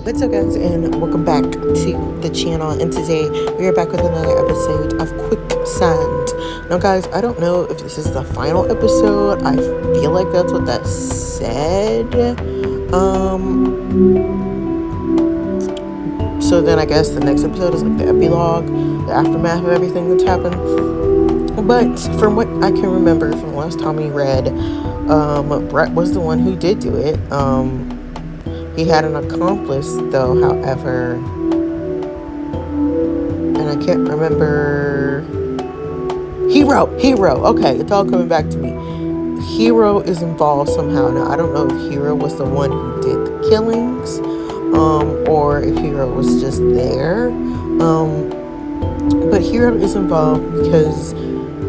What's up, guys, and welcome back to the channel. And today we are back with another episode of Quicksand. Now, guys, I don't know if this is the final episode. I feel like that's what that said. So then I guess the next episode is like the epilogue, the aftermath of everything that's happened. But from what I can remember from the last time we read, Brett was the one who did do it. He had an accomplice, though, however, and I can't remember. Hero. Okay, it's all coming back to me. Hero is involved somehow. Now, I don't know if Hero was the one who did the killings, or if Hero was just there. But Hero is involved because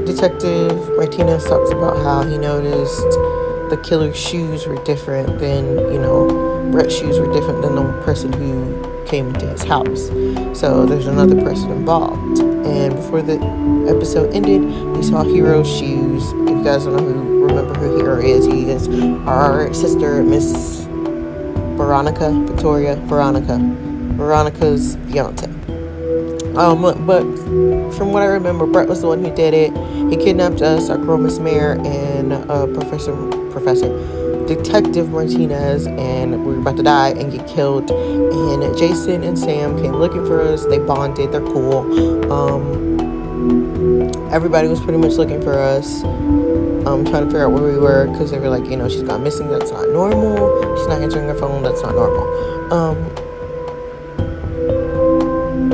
Detective Martinez talks about how he noticed the killer's shoes were different than, Brett's shoes were different than the person who came into his house. So there's another person involved. And before the episode ended, we saw Hero's shoes. If you guys don't remember who Hero is, he is our sister, Miss Veronica's fiance. But from what I remember, Brett was the one who did it. He kidnapped us, our girl Miss Mare, and Detective Martinez, and we were about to die and get killed. And Jason and Sam came looking for us. They bonded. They're cool. Everybody was pretty much looking for us, trying to figure out where we were, because they were like, she's gone missing. That's not normal. She's not answering her phone. That's not normal.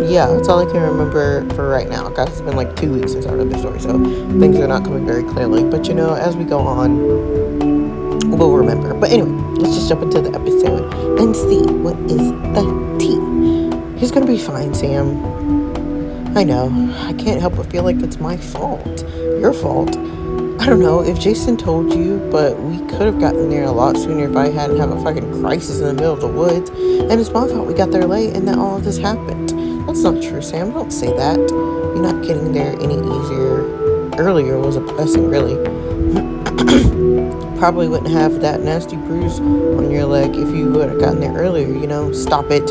Yeah, that's all I can remember for right now. Guys, it's been like 2 weeks since I read the story, so things are not coming very clearly. But as we go on, we'll remember. But anyway, let's just jump into the episode and see what is the tea. He's gonna be fine, Sam. I know. I can't help but feel like it's my fault. Your fault. I don't know if Jason told you, but we could have gotten there a lot sooner if I hadn't have a fucking crisis in the middle of the woods. And it's my fault we got there late and that all of this happened. That's not true, Sam. Don't say that. You're not getting there any easier. Earlier was a blessing, really. Probably wouldn't have that nasty bruise on your leg if you would have gotten there earlier, Stop it.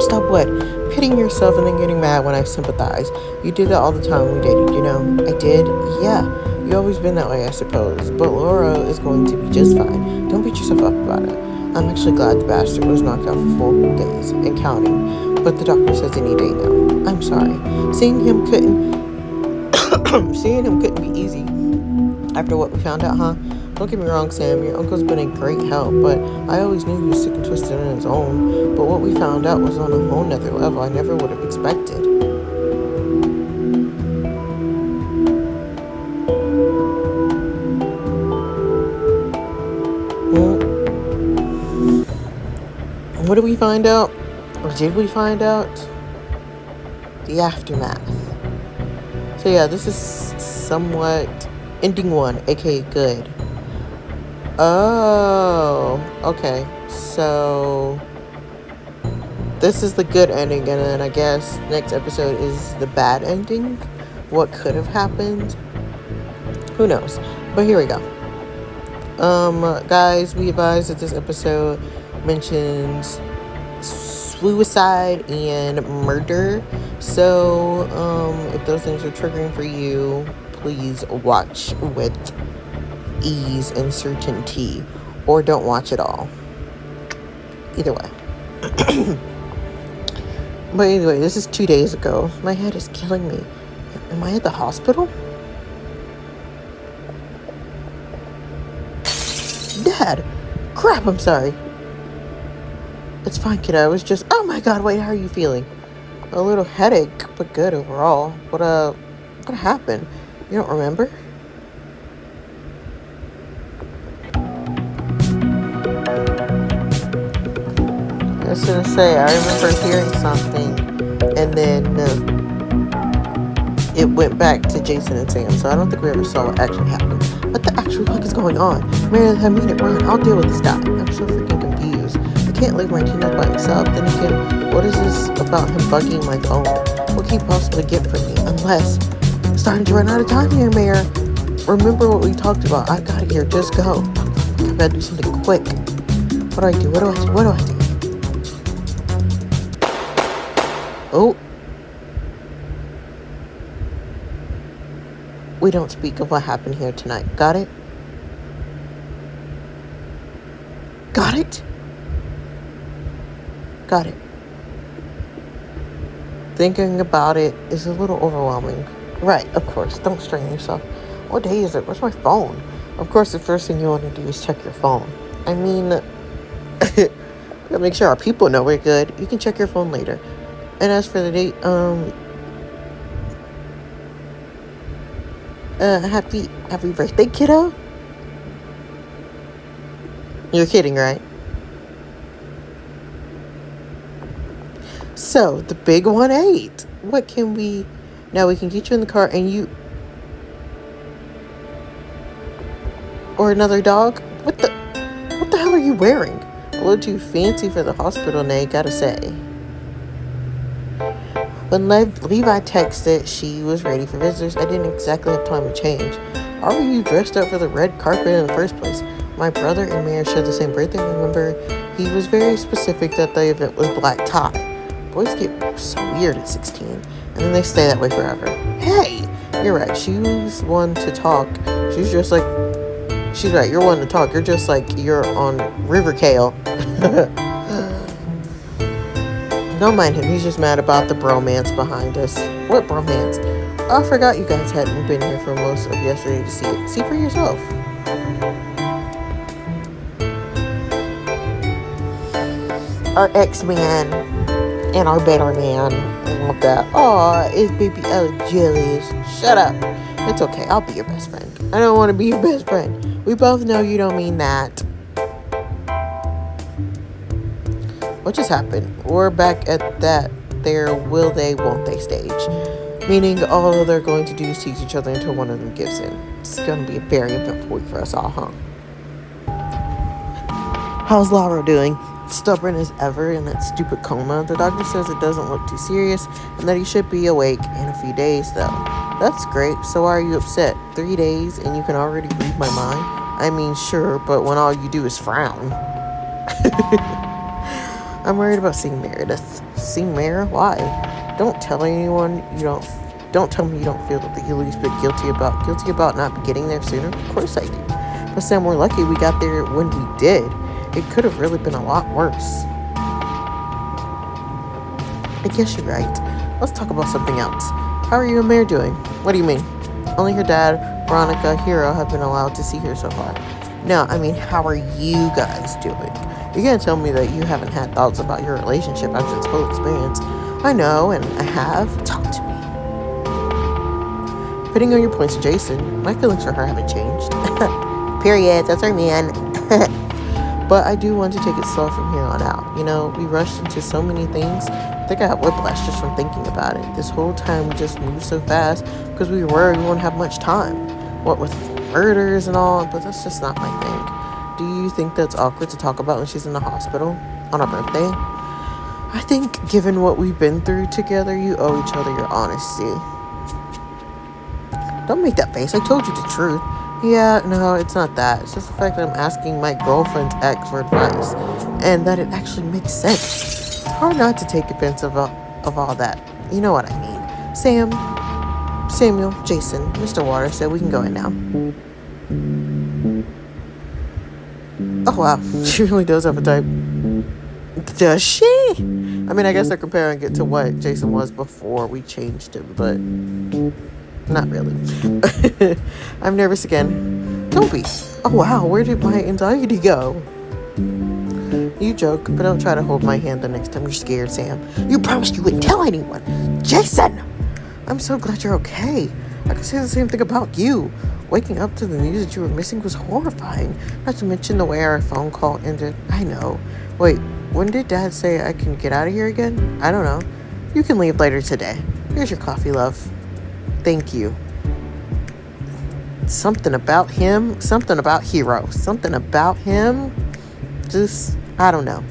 Stop what? Pitting yourself and then getting mad when I sympathize. You did that all the time when we dated, I did? Yeah. You've always been that way, I suppose. But Laura is going to be just fine. Don't beat yourself up about it. I'm actually glad the bastard was knocked out for 4 days and counting. But the doctor says any day now. I'm sorry. Seeing him couldn't be easy after what we found out, huh? Don't get me wrong, Sam. Your uncle's been a great help, but I always knew he was sick and twisted on his own. But what we found out was on a whole nother level I never would have expected. What did we find out? Or did we find out? The aftermath. So yeah, this is somewhat ending 1, aka good. Oh, okay. So this is the good ending, and then I guess next episode is the bad ending. What could have happened? Who knows? But here we go. Guys, we advise that this episode mentions suicide and murder. So, if those things are triggering for you, please watch with ease and certainty, or don't watch at all. Either way. But anyway, this is 2 days ago. My head is killing me. Am I at the hospital? Dad! Crap, I'm sorry. It's fine, kid. I was just... Oh my god, wait, how are you feeling? A little headache, but good overall. What happened? You don't remember? I was gonna say, I remember hearing something, and then it went back to Jason and Sam, so I don't think we ever saw what actually happened. What the actual fuck is going on? Mary, I mean it, Ryan. I'll deal with this guy. I'm so freaking confused. I can't leave Martinez by himself. Then again, what is this about him bugging my phone? What can he possibly get from me? Unless I'm starting to run out of time here, Mayor. Remember what we talked about. I gotta here. Just go. I gotta do something quick. What do I do? What do I do? Oh, we don't speak of what happened here tonight. Got it? Got it? Got it. Thinking about it is a little overwhelming. Right, of course. Don't strain yourself. What day is it? Where's my phone? Of course, the first thing you want to do is check your phone. I mean, gotta make sure our people know we're good. You can check your phone later. And as for the date, happy birthday, kiddo. You're kidding, right? So, the big 1-8. What can we... Now we can get you in the car and you... Or another dog? What the hell are you wearing? A little too fancy for the hospital, Nay, gotta say. When Levi texted she was ready for visitors, I didn't exactly have time to change. How were you dressed up for the red carpet in the first place? My brother and Mayor shared the same birthday. Remember, he was very specific that the event was black tie. Boys get so weird at 16, and then they stay that way forever. Hey, you're right. She was one to talk. She's just like... She's right. You're one to talk. You're just like you're on River Kale. Don't mind him. He's just mad about the bromance behind us. What bromance? I forgot you guys hadn't been here for most of yesterday to see it. See for yourself. Our X-Man and our better man. I love that. Aw, is baby Ella jealous? Shut up. It's okay. I'll be your best friend. I don't want to be your best friend. We both know you don't mean that. What just happened? We're back at that their will they, won't they stage. Meaning all they're going to do is tease each other until one of them gives in. It's going to be a very eventful week for us all, huh? How's Laura doing? Stubborn as ever in that stupid coma. The doctor says it doesn't look too serious and that he should be awake in a few days though. That's great. So why are you upset? 3 days and you can already read my mind? I mean, sure, but when all you do is frown. I'm worried about seeing Meredith. Seeing Mara? Why? Don't tell anyone you don't. Don't tell me you don't feel the least bit guilty about not getting there sooner. Of course I do. But Sam, we're lucky we got there when we did. It could have really been a lot worse. I guess you're right. Let's talk about something else. How are you and Mare doing? What do you mean? Only her dad, Veronica, Hero have been allowed to see her so far. No, I mean, how are you guys doing? You can't tell me that you haven't had thoughts about your relationship after this whole experience. I know, and I have. Talk to me. Putting on your points to Jason, my feelings for her haven't changed. Period. That's our man. But I do want to take it slow from here on out. You know, we rushed into so many things. I think I have whiplash just from thinking about it. This whole time we just moved so fast because we were worried we won't have much time. What with murders and all, but that's just not my thing. Do you think that's awkward to talk about when she's in the hospital on her birthday? I think given what we've been through together, you owe each other your honesty. Don't make that face. I told you the truth. Yeah, no, it's not that. It's just the fact that I'm asking my girlfriend's ex for advice and that it actually makes sense. Hard not to take offense of all that. You know what I mean. Samuel, Jason, Mr. Waters said we can go in now. Oh, wow. She really does have a type. Does she? I mean, I guess they're comparing it to what Jason was before we changed him, but not really. I'm nervous again. Don't be. Oh, wow. Where did my anxiety go? You joke, but don't try to hold my hand the next time you're scared, Sam. You promised you wouldn't tell anyone. Jason! I'm so glad you're okay. I could say the same thing about you. Waking up to the news that you were missing was horrifying. Not to mention the way our phone call ended. I know. Wait, when did Dad say I can get out of here again? I don't know. You can leave later today. Here's your coffee, love. Thank you. Something about him. Something about Hero. Something about him. Just, I don't know.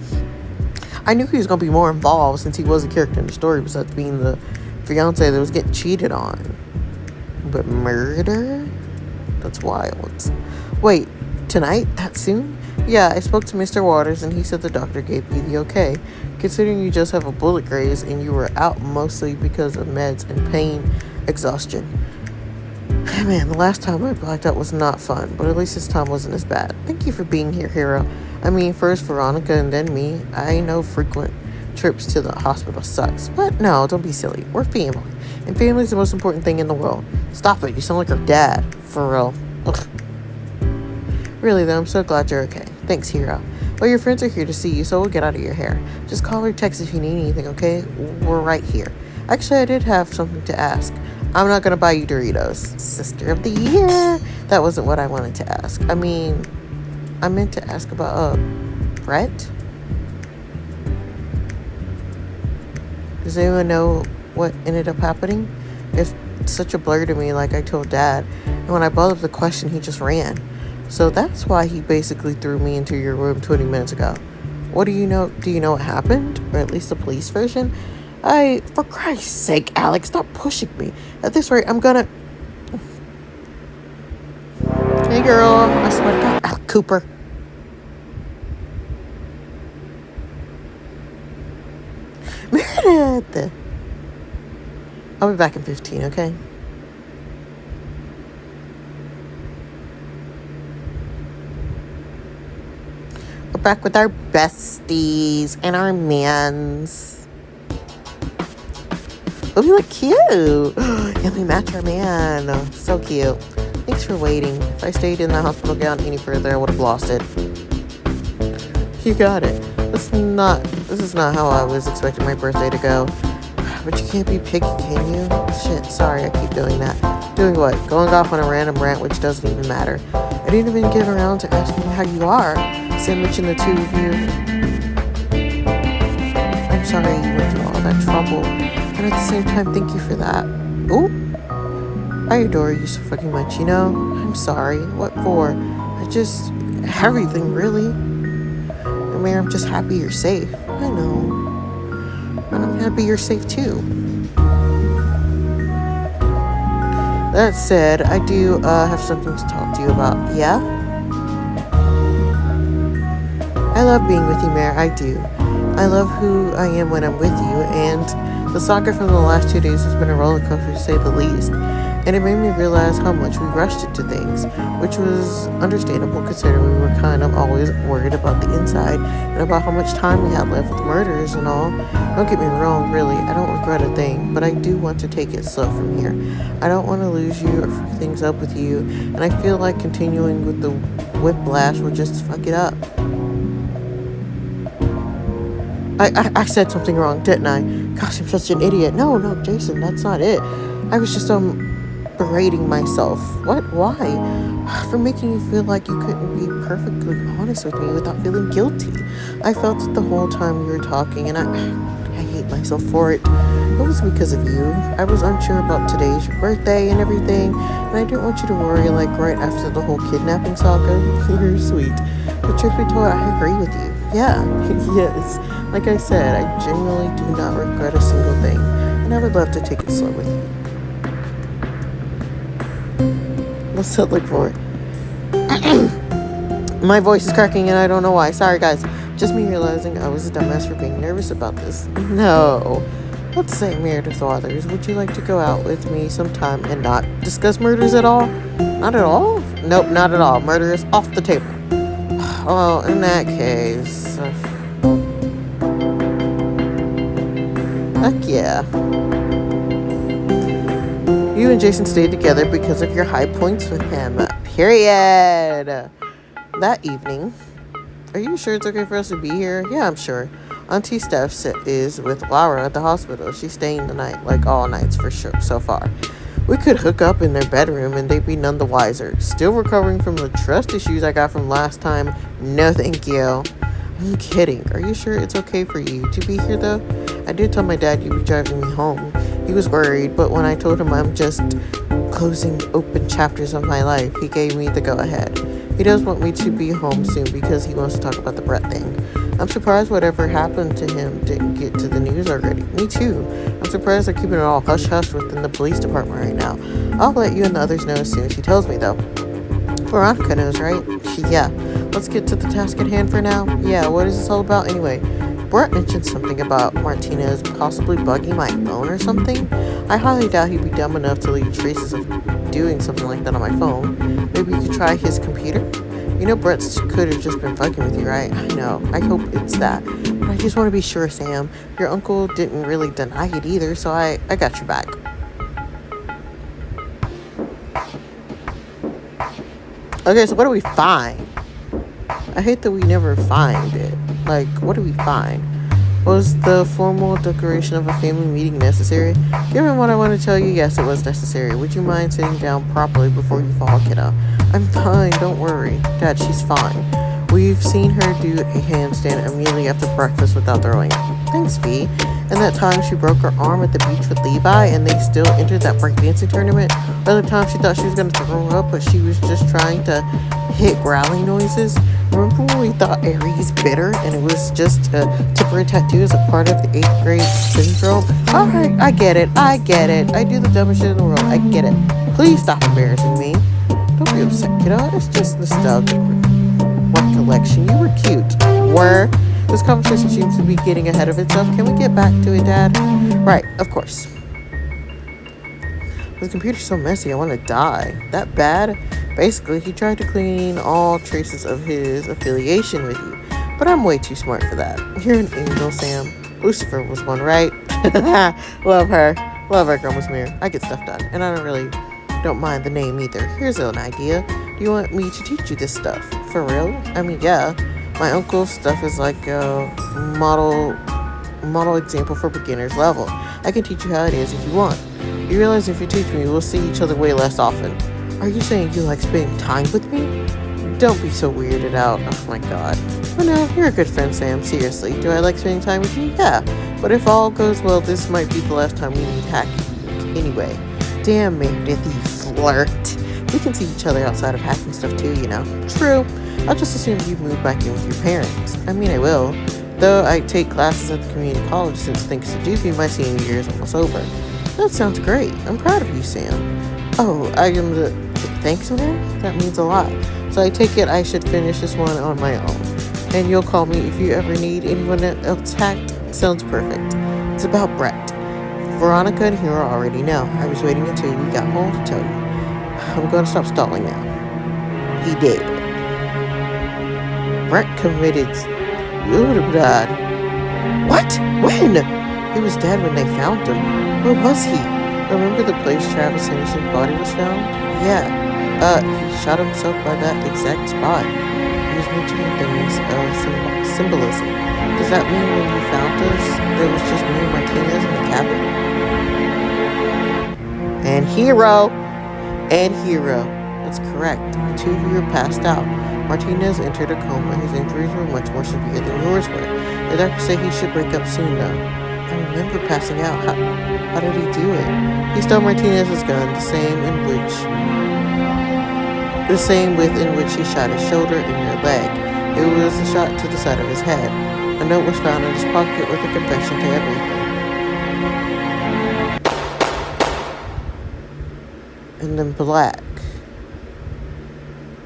I knew he was going to be more involved since he was a character in the story besides being the fiance that was getting cheated on. But murder? That's wild. Wait, tonight? That soon? Yeah, I spoke to Mr. Waters and he said the doctor gave me the okay. Considering you just have a bullet graze and you were out mostly because of meds and pain exhaustion. Man, the last time I blacked out was not fun, but at least this time wasn't as bad. Thank you for being here, hero. I mean, first Veronica and then me. I know frequent trips to the hospital sucks, but no, don't be silly. We're family, and family's the most important thing in the world. Stop it, you sound like our dad. For real. Ugh. Really though, I'm so glad you're okay. Thanks, hero. Well, your friends are here to see you, so we'll get out of your hair. Just call or text if you need anything, okay? We're right here. Actually, I did have something to ask. I'm not gonna buy you Doritos. Sister of the year. That wasn't what I wanted to ask. I mean, I meant to ask about, Brett? Does anyone know what ended up happening? It's such a blur to me, like I told Dad. And when I brought up the question, he just ran. So that's why he basically threw me into your room 20 minutes ago. What do you know? Do you know what happened? Or at least the police version? For Christ's sake, Alex, stop pushing me. At this rate, I'm gonna... Hey, girl. I swear to God. Al Cooper. Meredith. I'll be back in 15, okay? We're back with our besties and our mans. Oh, we look cute. And we match our man. So cute. Thanks for waiting. If I stayed in the hospital gown any further, I would have lost it. You got it. This is not how I was expecting my birthday to go. But you can't be picky, can you? Shit, sorry, I keep doing that. Doing what? Going off on a random rant, which doesn't even matter. I didn't even get around to asking you how you are. Sandwiching the two of you. I'm sorry you went through all that trouble. And at the same time, thank you for that. Ooh. I adore you so fucking much, you know? I'm sorry. What for? Everything, really. I mean, I'm just happy you're safe. I know. And I'm happy you're safe, too. That said, I do have something to talk to you about. Yeah? I love being with you, Mare. I do. I love who I am when I'm with you, and the saga from the last 2 days has been a roller coaster, to say the least. And it made me realize how much we rushed into things, which was understandable considering we were kind of always worried about the inside and about how much time we had left with murders and all. Don't get me wrong, really, I don't regret a thing, but I do want to take it slow from here. I don't want to lose you or fuck things up with you, and I feel like continuing with the whiplash will just fuck it up. I said something wrong, didn't I? Gosh, I'm such an idiot. No, Jason, that's not it. I was just, berating myself. What? Why? For making you feel like you couldn't be perfectly honest with me without feeling guilty. I felt it the whole time we were talking, and I hate myself for it. It was because of you. I was unsure about today's your birthday and everything, and I didn't want you to worry, like, right after the whole kidnapping saga. You're sweet. But truth be told, I agree with you. Yeah, yes. Like I said, I genuinely do not regret a single thing, and I would love to take it slow with you. What's that look for? My voice is cracking and I don't know why. Sorry, guys. Just me realizing I was a dumbass for being nervous about this. No. Let's say Meredith Waters, would you like to go out with me sometime and not discuss murders at all? Not at all? Nope, not at all. Murder is off the table. Well, in that case... heck yeah. You and Jason stayed together because of your high points with him. Period. That evening. Are you sure it's okay for us to be here? Yeah, I'm sure. Auntie Steph is with Laura at the hospital. She's staying the night, like all nights for sure so far. We could hook up in their bedroom and they'd be none the wiser. Still recovering from the trust issues I got from last time. No, thank you. I'm kidding. Are you sure it's okay for you to be here, though? I did tell my dad you'd be driving me home. He was worried, but when I told him I'm just closing open chapters of my life, he gave me the go-ahead. He does want me to be home soon because he wants to talk about the Brett thing. I'm surprised whatever happened to him didn't get to the news already. Me too. I'm surprised they're keeping it all hush-hush within the police department right now. I'll let you and the others know as soon as he tells me, though. Veronica knows, right? Yeah. let's get to the task at hand for now. Yeah, what is this all about anyway? Brett mentioned something about Martinez possibly bugging my phone or something. I highly doubt he'd be dumb enough to leave traces of doing something like that on my phone. Maybe you could try his computer? You know Brett could have just been fucking with you, right? I know. I hope it's that. But I just want to be sure, Sam. Your uncle didn't really deny it either, so I got your back. Okay, so what do we find? I hate that we never find it. Like, what do we find? Was the formal declaration of a family meeting necessary? Given what I want to tell you, yes, it was necessary. Would you mind sitting down properly before you fall, kiddo? I'm fine, don't worry. Dad, she's fine. We've seen her do a handstand immediately after breakfast without throwing up. Thanks, V. And that time she broke her arm at the beach with Levi and they still entered that breakdancing tournament. Other time she thought she was going to throw up, but she was just trying to hit growling noises. Remember when we thought Aries bit her and it was just a temporary tattoo as a part of the 8th grade syndrome? Alright, I get it. I do the dumbest shit in the world. I get it. Please stop embarrassing me. Don't be upset, kiddo. It's just nostalgic recollection. You were cute. This conversation seems to be getting ahead of itself. Can we get back to it, Dad? Right, of course. The computer's so messy, I want to die. That bad? Basically, he tried to clean all traces of his affiliation with you. But I'm way too smart for that. You're an angel, Sam. Lucifer was one, right? Love her. Love her, Grandma's Mirror. I get stuff done. And I don't mind the name either. Here's an idea. Do you want me to teach you this stuff? For real? I mean, yeah. My uncle's stuff is like a model example for beginner's level. I can teach you how it is if you want. You realize if you teach me, we'll see each other way less often. Are you saying you like spending time with me? Don't be so weirded out. Oh my god. But no, you're a good friend, Sam. Seriously. Do I like spending time with you? Yeah. But if all goes well, this might be the last time we meet hacking. Anyway. Damn, Meredith, you flirt. We can see each other outside of hacking stuff too, you know. True. I'll just assume you move back in with your parents. I mean, I will. Though I take classes at the community college since thanks to Duke, my senior year is almost over. That sounds great. I'm proud of you, Sam. Oh, I am the... Thanks, man? That means a lot. So I take it I should finish this one on my own. And you'll call me if you ever need anyone else hacked. Sounds perfect. It's about Brett. Veronica and Hero already know. I was waiting until we got home to tell you. I'm going to stop stalling now. He did. Brett committed... Bad. What? When? He was dead when they found him. Where was he? Remember the place Travis Henderson's body was found? Yeah. He shot himself by that exact spot. He was mentioning things of symbolism. Does that mean when you found us, there was just me and Martinez in the cabin? And Hero. That's correct. The two of you were passed out. Martinez entered a coma. His injuries were much more severe than yours were. The doctors say he should wake up soon, though. I remember passing out. How did he do it? He stole Martinez's gun, the same with in which he shot his shoulder and your leg. It was a shot to the side of his head. A note was found in his pocket with a confession to everything. And then black.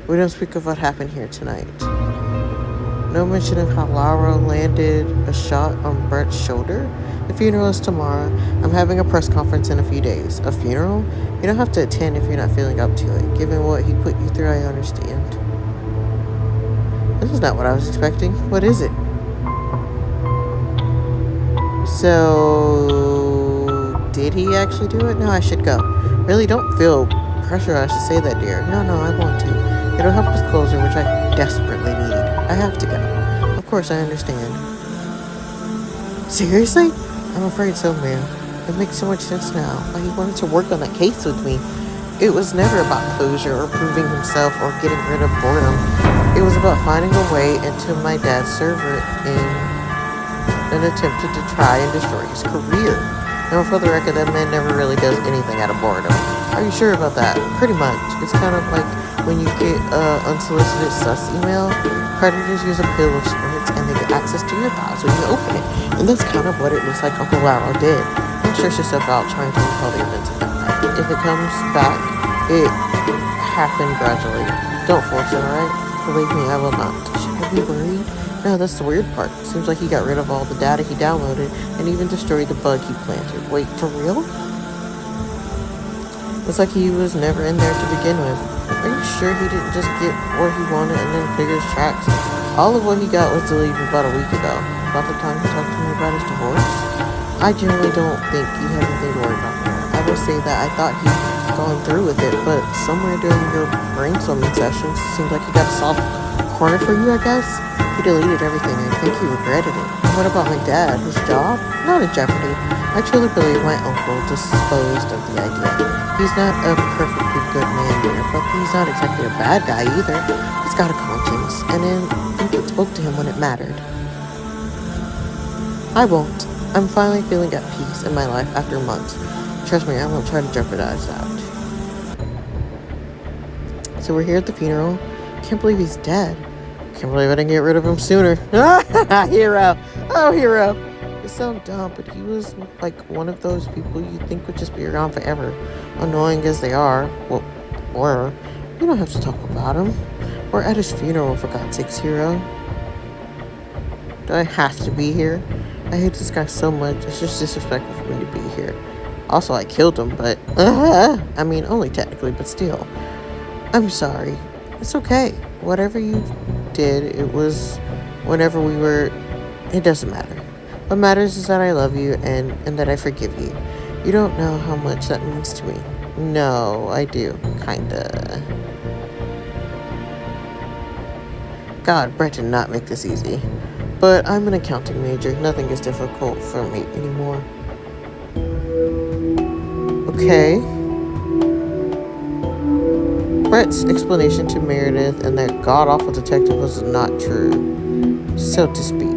We don't speak of what happened here tonight. No mention of how Laura landed a shot on Brett's shoulder. The funeral is tomorrow. I'm having a press conference in a few days. A funeral? You don't have to attend if you're not feeling up to it. Given what he put you through, I understand. This is not what I was expecting. What is it? So... did he actually do it? No, I should go. Really, don't feel pressurized to say that, dear. No, I want to. It'll help with closure, which I desperately need. I have to go. Of course, I understand. Seriously? I'm afraid so, ma'am. It makes so much sense now. Why he wanted to work on that case with me. It was never about closure or proving himself or getting rid of boredom. It was about finding a way into my dad's server in an attempt to try and destroy his career. Now, for the record, that man never really does anything out of boredom. Are you sure about that? Pretty much. It's kind of like when you get unsolicited sus email, predators use a pill of spirits and they get access to your files when you open it. And that's kind of what it looks like Uncle Lauro did. Don't stress yourself out trying to recall the events of that night. If it comes back, it happened gradually. Don't force it, alright? Believe me, I will not. Should I be worried? No, that's the weird part. Seems like he got rid of all the data he downloaded and even destroyed the bug he planted. Wait, for real? Looks like he was never in there to begin with. Are you sure he didn't just get what he wanted and then clear his tracks? All of what he got was deleted about a week ago. About the time he talked to me about his divorce? I generally don't think you have anything to worry about here. I will say that I thought he'd gone through with it, but somewhere during your brainstorming sessions, it seemed like he got a soft corner for you, I guess. He deleted everything. I think he regretted it. And what about my dad? His job? Not in jeopardy. I truly believe my uncle disposed of the idea. He's not a perfectly good man here, but he's not exactly a bad guy either. He's got a conscience, and I think it spoke to him when it mattered. I won't. I'm finally feeling at peace in my life after months. Trust me, I won't try to jeopardize that. So we're here at the funeral. Can't believe he's dead. Can't believe I didn't get rid of him sooner. Hero. Oh, hero. It sounds dumb, but he was like one of those people you think would just be around forever. Annoying as they are. Well, or we don't have to talk about him. We're at his funeral, for God's sakes, hero. Do I have to be here? I hate this guy so much. It's just disrespectful for me to be here. Also, I killed him, but I mean, only technically, but still. I'm sorry. It's okay. Whatever you did, it was whenever we were. It doesn't matter. What matters is that I love you and that I forgive you. You don't know how much that means to me. No, I do. Kinda. God, Brett did not make this easy. But I'm an accounting major. Nothing is difficult for me anymore. Okay. Brett's explanation to Meredith and that god-awful detective was not true, so to speak.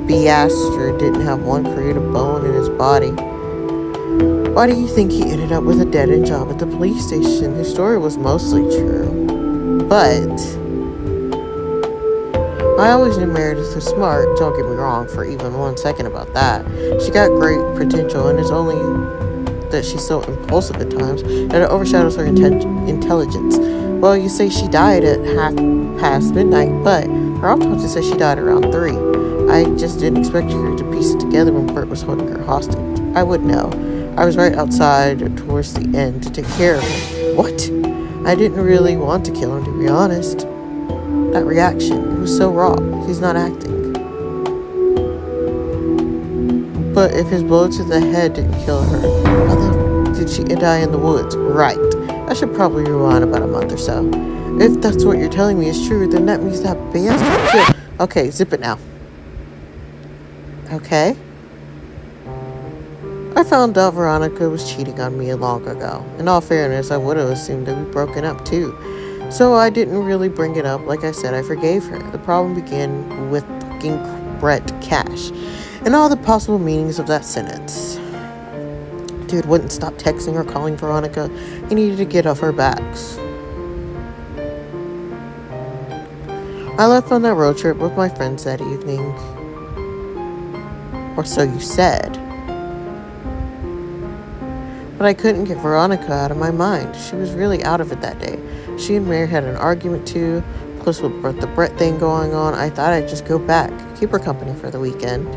B. Astor didn't have one creative bone in his body. Why do you think he ended up with a dead-end job at the police station? His story was mostly true. But I always knew Meredith was smart, don't get me wrong for even 1 second about that. She got great potential, and it's only that she's so impulsive at times that it overshadows her intelligence. Well, you say she died at midnight, but her autopsy says she died around 3. I just didn't expect her to piece it together when Bert was holding her hostage. I would know. I was right outside towards the end to take care of him. What? I didn't really want to kill him, to be honest. That reaction, it was so raw. He's not acting. But if his blow to the head didn't kill her, how the did she die in the woods? Right. I should probably rewind about a month or so. If that's what you're telling me is true, then that means that bastard killed. Okay, zip it now. Okay. I found out Veronica was cheating on me long ago. In all fairness, I would have assumed that we'd broken up too. So I didn't really bring it up. Like I said, I forgave her. The problem began with fucking Brett Cash and all the possible meanings of that sentence. Dude wouldn't stop texting or calling Veronica. He needed to get off her backs. I left on that road trip with my friends that evening. Or so you said. But I couldn't get Veronica out of my mind. She was really out of it that day. She and Mary had an argument too. Plus with the Brett thing going on, I thought I'd just go back. Keep her company for the weekend.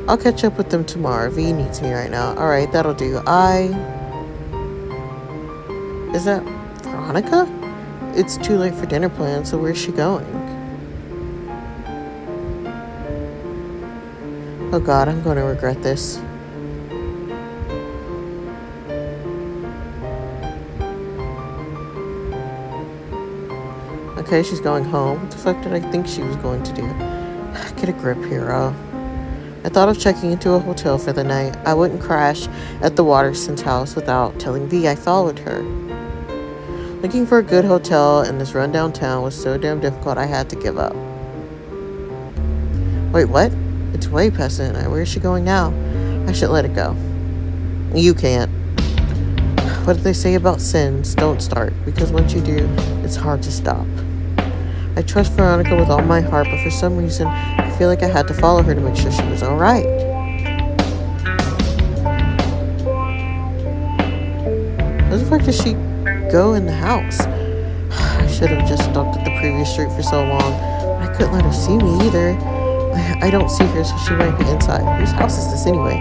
I'll catch up with them tomorrow. V needs me right now. Alright, that'll do. Is that Veronica? It's too late for dinner plans, so where's she going? Oh God, I'm going to regret this. Okay, she's going home. What the fuck did I think she was going to do? Get a grip, hero. I thought of checking into a hotel for the night. I wouldn't crash at the Waterson's house without telling V I followed her. Looking for a good hotel in this rundown town was so damn difficult I had to give up. Wait, what? It's way past midnight. Where is she going now? I should let it go. You can't. What did they say about sins? Don't start, because once you do, it's hard to stop. I trust Veronica with all my heart, but for some reason, I feel like I had to follow her to make sure she was alright. Where the fuck did she go in the house? should have just stopped at the previous street for so long. But I couldn't let her see me either. I don't see her, so she might be inside. Whose house is this anyway?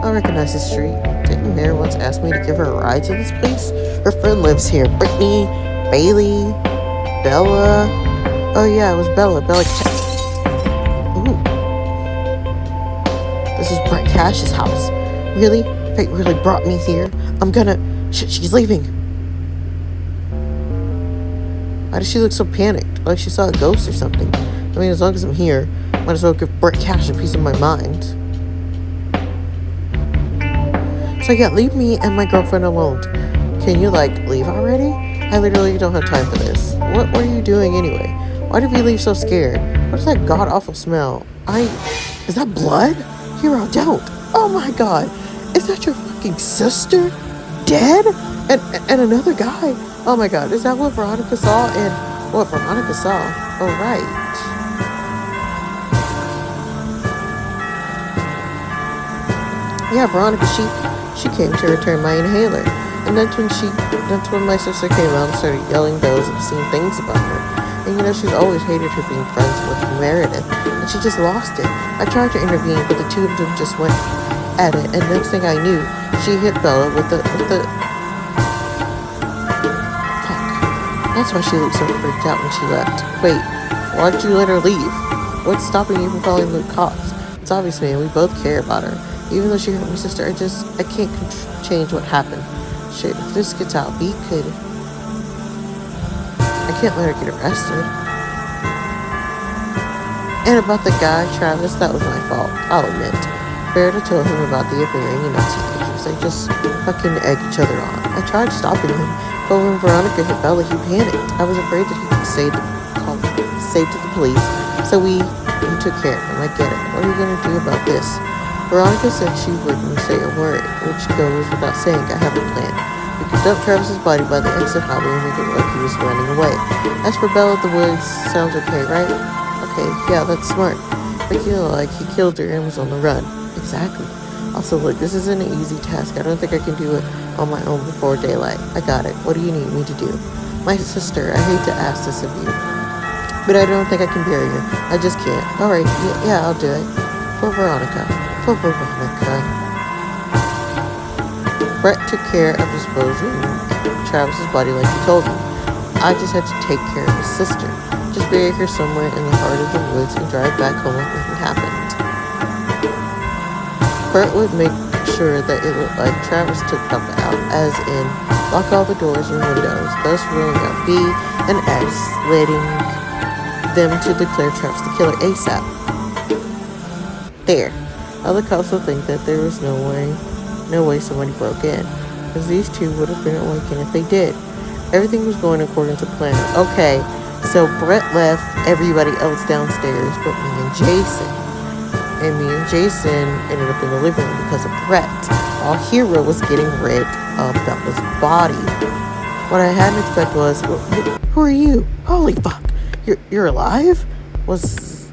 I recognize this street. Didn't Mary once ask me to give her a ride to this place? Her friend lives here. Brittany, Bailey, Bella. Oh yeah, it was Bella. Ooh. This is Brett Cash's house. Really? Fate really brought me here? I'm gonna... she's leaving. Why does she look so panicked? Like she saw a ghost or something. I mean, as long as I'm here, might as well give Brett Cash a piece of my mind. So yeah, leave me and my girlfriend alone. Can you, like, leave already? I literally don't have time for this. What are you doing anyway? Why did we leave so scared? What is that god-awful smell? Is that blood? Hero, don't. Oh my god. Is that your fucking sister? Dead? And another guy? Oh my god, is that what Veronica saw? And what Veronica saw? Oh, right. Yeah, Veronica, she came to return my inhaler. And that's when my sister came out and started yelling those obscene things about her. And you know, she's always hated her being friends with Meredith. And she just lost it. I tried to intervene, but the two of them just went at it. And next thing I knew, she hit Bella with the... Fuck. That's why she looked so freaked out when she left. Wait, why'd you let her leave? What's stopping you from calling the cops? It's obvious, man. We both care about her. Even though she hurt my sister, I can't change what happened. Shit, if this gets out, I can't let her get arrested. And about the guy, Travis, that was my fault, I'll admit. Meredith told him about the affair, and you know, teenagers, they just fucking egg each other on. I tried stopping him, but when Veronica hit Bella, he panicked. I was afraid that he could say to the police, so we took care of him. I get it. What are you gonna do about this? Veronica said she wouldn't say a word, which goes without saying. I have a plan. We could dump Travis's body by the exit highway and make it look like he was running away. As for Bella, the woods sounds okay, right? Okay, yeah, that's smart. Make it look like he killed her and was on the run. Exactly. Also, look, this isn't an easy task. I don't think I can do it on my own before daylight. I got it. What do you need me to do? My sister, I hate to ask this of you, but I don't think I can bury her. I just can't. Alright, yeah, I'll do it. For Veronica. Brett took care of disposing Travis's body like he told me. I just had to take care of his sister. Just bury her somewhere in the heart of the woods and drive back home like nothing happened. Brett would make sure that it looked like Travis took Papa out, as in lock all the doors and windows, thus ruling out B and X, letting them to declare Travis the killer ASAP. There. Other cops will think that there was no way somebody broke in, because these two would have been awakened if they did. Everything was going according to plan. Okay, so Brett left everybody else downstairs but me and Jason. And me and Jason ended up in the living room because of Brett, while Hero was getting rid of Bella's body. What I hadn't expected was, who are you? Holy fuck, you're alive? Was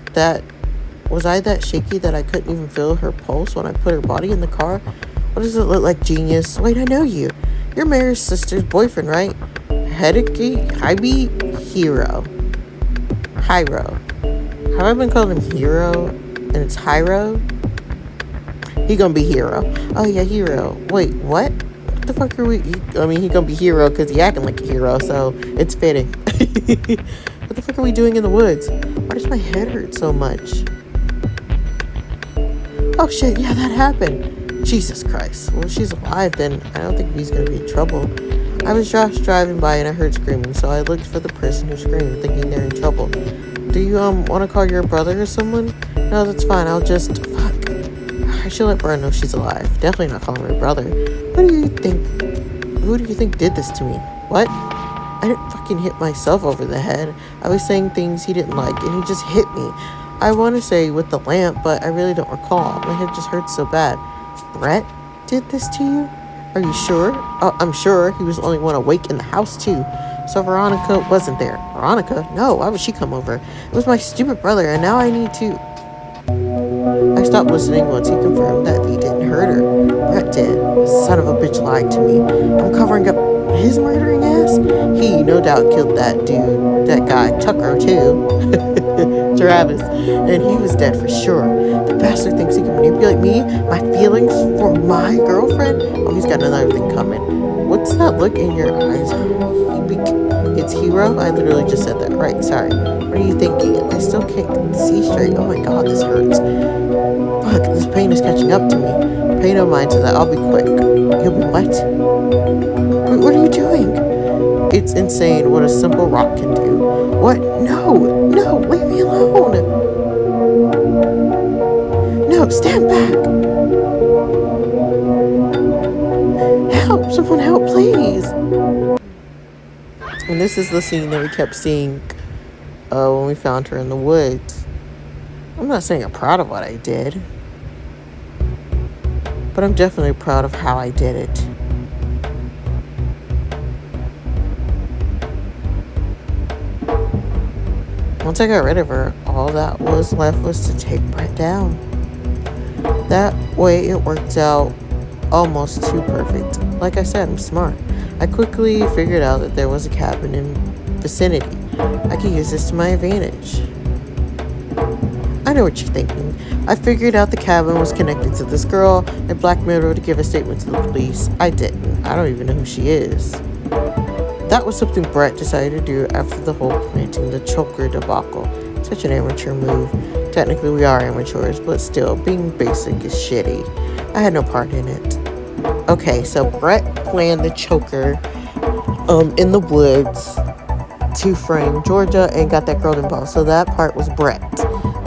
I that shaky that I couldn't even feel her pulse when I put her body in the car? What does it look like, genius? Wait, I know you. You're Mary's sister's boyfriend, right? Hiro. Have I been calling him Hero? And it's Hiro? He gonna be Hero. Oh yeah, Hero. Wait, what? What the fuck are we? He gonna be Hero because he acting like a hero, so it's fitting. What the fuck are we doing in the woods? Why does my head hurt so much? Oh shit, yeah, that happened. Jesus Christ. Well, if she's alive, then I don't think he's gonna be in trouble. I was just driving by and I heard screaming, so I looked for the person who screamed, thinking they're in trouble. Do you, want to call your brother or someone? No, that's fine, I'll just... Fuck. I should let Brian know she's alive. Definitely not calling my brother. Who do you think did this to me? What? I didn't fucking hit myself over the head. I was saying things he didn't like, and he just hit me. I want to say with the lamp, but I really don't recall. My head just hurts so bad. Brett did this to you? Are you sure? Oh, I'm sure. He was the only one awake in the house, too. So Veronica wasn't there. Veronica? No, why would she come over? It was my stupid brother, and now I need to... I stopped listening once he confirmed that he didn't hurt her. Brett did. The son of a bitch lied to me. I'm covering up his murdering ass. He no doubt killed that dude, that guy Tucker too, Travis, and he was dead for sure. The bastard thinks he can manipulate me, my feelings for my girlfriend. Oh, he's got another thing coming. What's that look in your eyes? It's Hero? I literally just said that. Right, sorry. What are you thinking? I still can't see straight. Oh my god, this hurts. Fuck, this pain is catching up to me. Pay no mind to that. I'll be quick. You'll be what? Wait, what are you doing? It's insane what a simple rock can do. What? No, leave me alone. No, stand back. Help, someone help, please. And this is the scene that we kept seeing when we found her in the woods. I'm not saying I'm proud of what I did, but I'm definitely proud of how I did it. Once I got rid of her, all that was left was to take Brett down. That way it worked out almost too perfect. Like I said, I'm smart. I quickly figured out that there was a cabin in vicinity. I could use this to my advantage. I know what you're thinking. I figured out the cabin was connected to this girl. I blackmailed her to give a statement to the police. I didn't. I don't even know who she is. That was something Brett decided to do after the whole planting the choker debacle. Such an amateur move. Technically we are amateurs, but still, being basic is shitty. I had no part in it. Okay, so Brett planned the choker in the woods to frame Georgia and got that girl involved. So that part was Brett.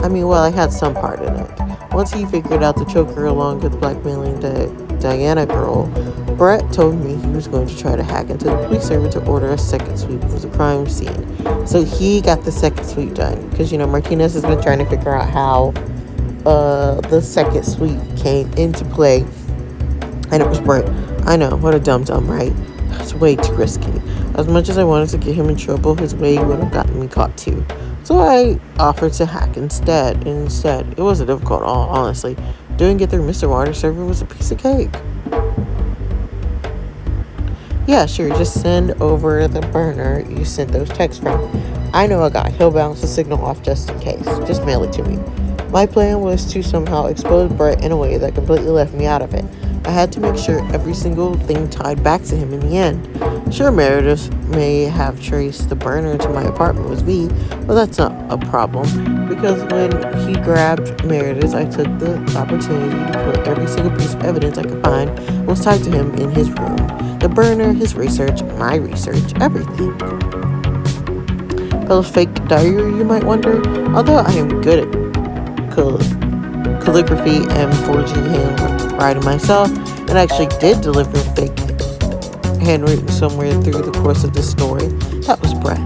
I mean, well, I had some part in it. Once he figured out the choker along with blackmailing the Diana girl, Brett told me he was going to try to hack into the police server to order a second sweep of the crime scene. So he got the second sweep done. Because, Martinez has been trying to figure out how the second sweep came into play. And it was Brett. I know, what a dum-dum, right? It's way too risky. As much as I wanted to get him in trouble, his way would have gotten me caught too. So I offered to hack instead. It wasn't difficult at all, honestly. Doing it through Mr. Water server was a piece of cake. Yeah, sure, just send over the burner you sent those texts from. I know a guy. He'll bounce the signal off just in case. Just mail it to me. My plan was to somehow expose Brett in a way that completely left me out of it. I had to make sure every single thing tied back to him in the end. Sure, Meredith may have traced the burner to my apartment with V, but that's not a problem, because when he grabbed Meredith, I took the opportunity to put every single piece of evidence I could find was tied to him in his room. The burner, his research, my research, everything. Bella's fake diary, you might wonder. Although I am good at calligraphy and forging handwriting myself, and actually did deliver fake handwritten somewhere through the course of this story, that was Brett.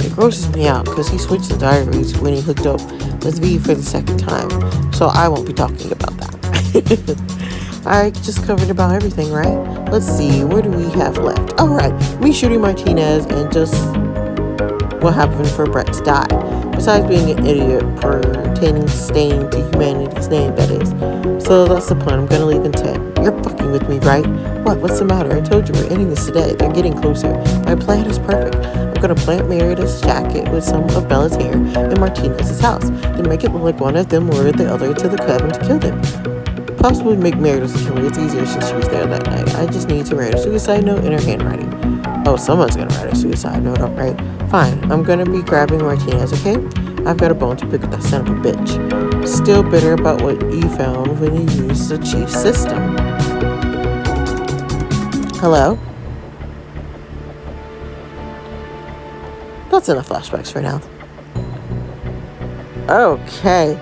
It grosses me out because he switched the diaries when he hooked up with V for the second time, so I won't be talking about that. I just covered about everything, right? Let's see, what do we have left? All right, me shooting Martinez and just what happened for Brett to die. Besides being an idiot pertaining stain to humanity's name, that is. So that's the plan. I'm gonna leave in 10. You're fucking with me, right? What's the matter? I told you we're ending this today. They're getting closer. My plan is perfect. I'm gonna plant Meredith's jacket with some of Bella's hair in Martinez's house. Then make it look like one of them lured the other to the cabin to kill them. Possibly make Meredith a killer. It's easier since she was there that night. I just need to write a suicide note in her handwriting. Oh, someone's gonna write a suicide note, alright? Fine, I'm gonna be grabbing Martinez, okay? I've got a bone to pick with that son of a bitch. Still bitter about what you found when you used the chief's system. Hello? That's enough flashbacks for now. Okay.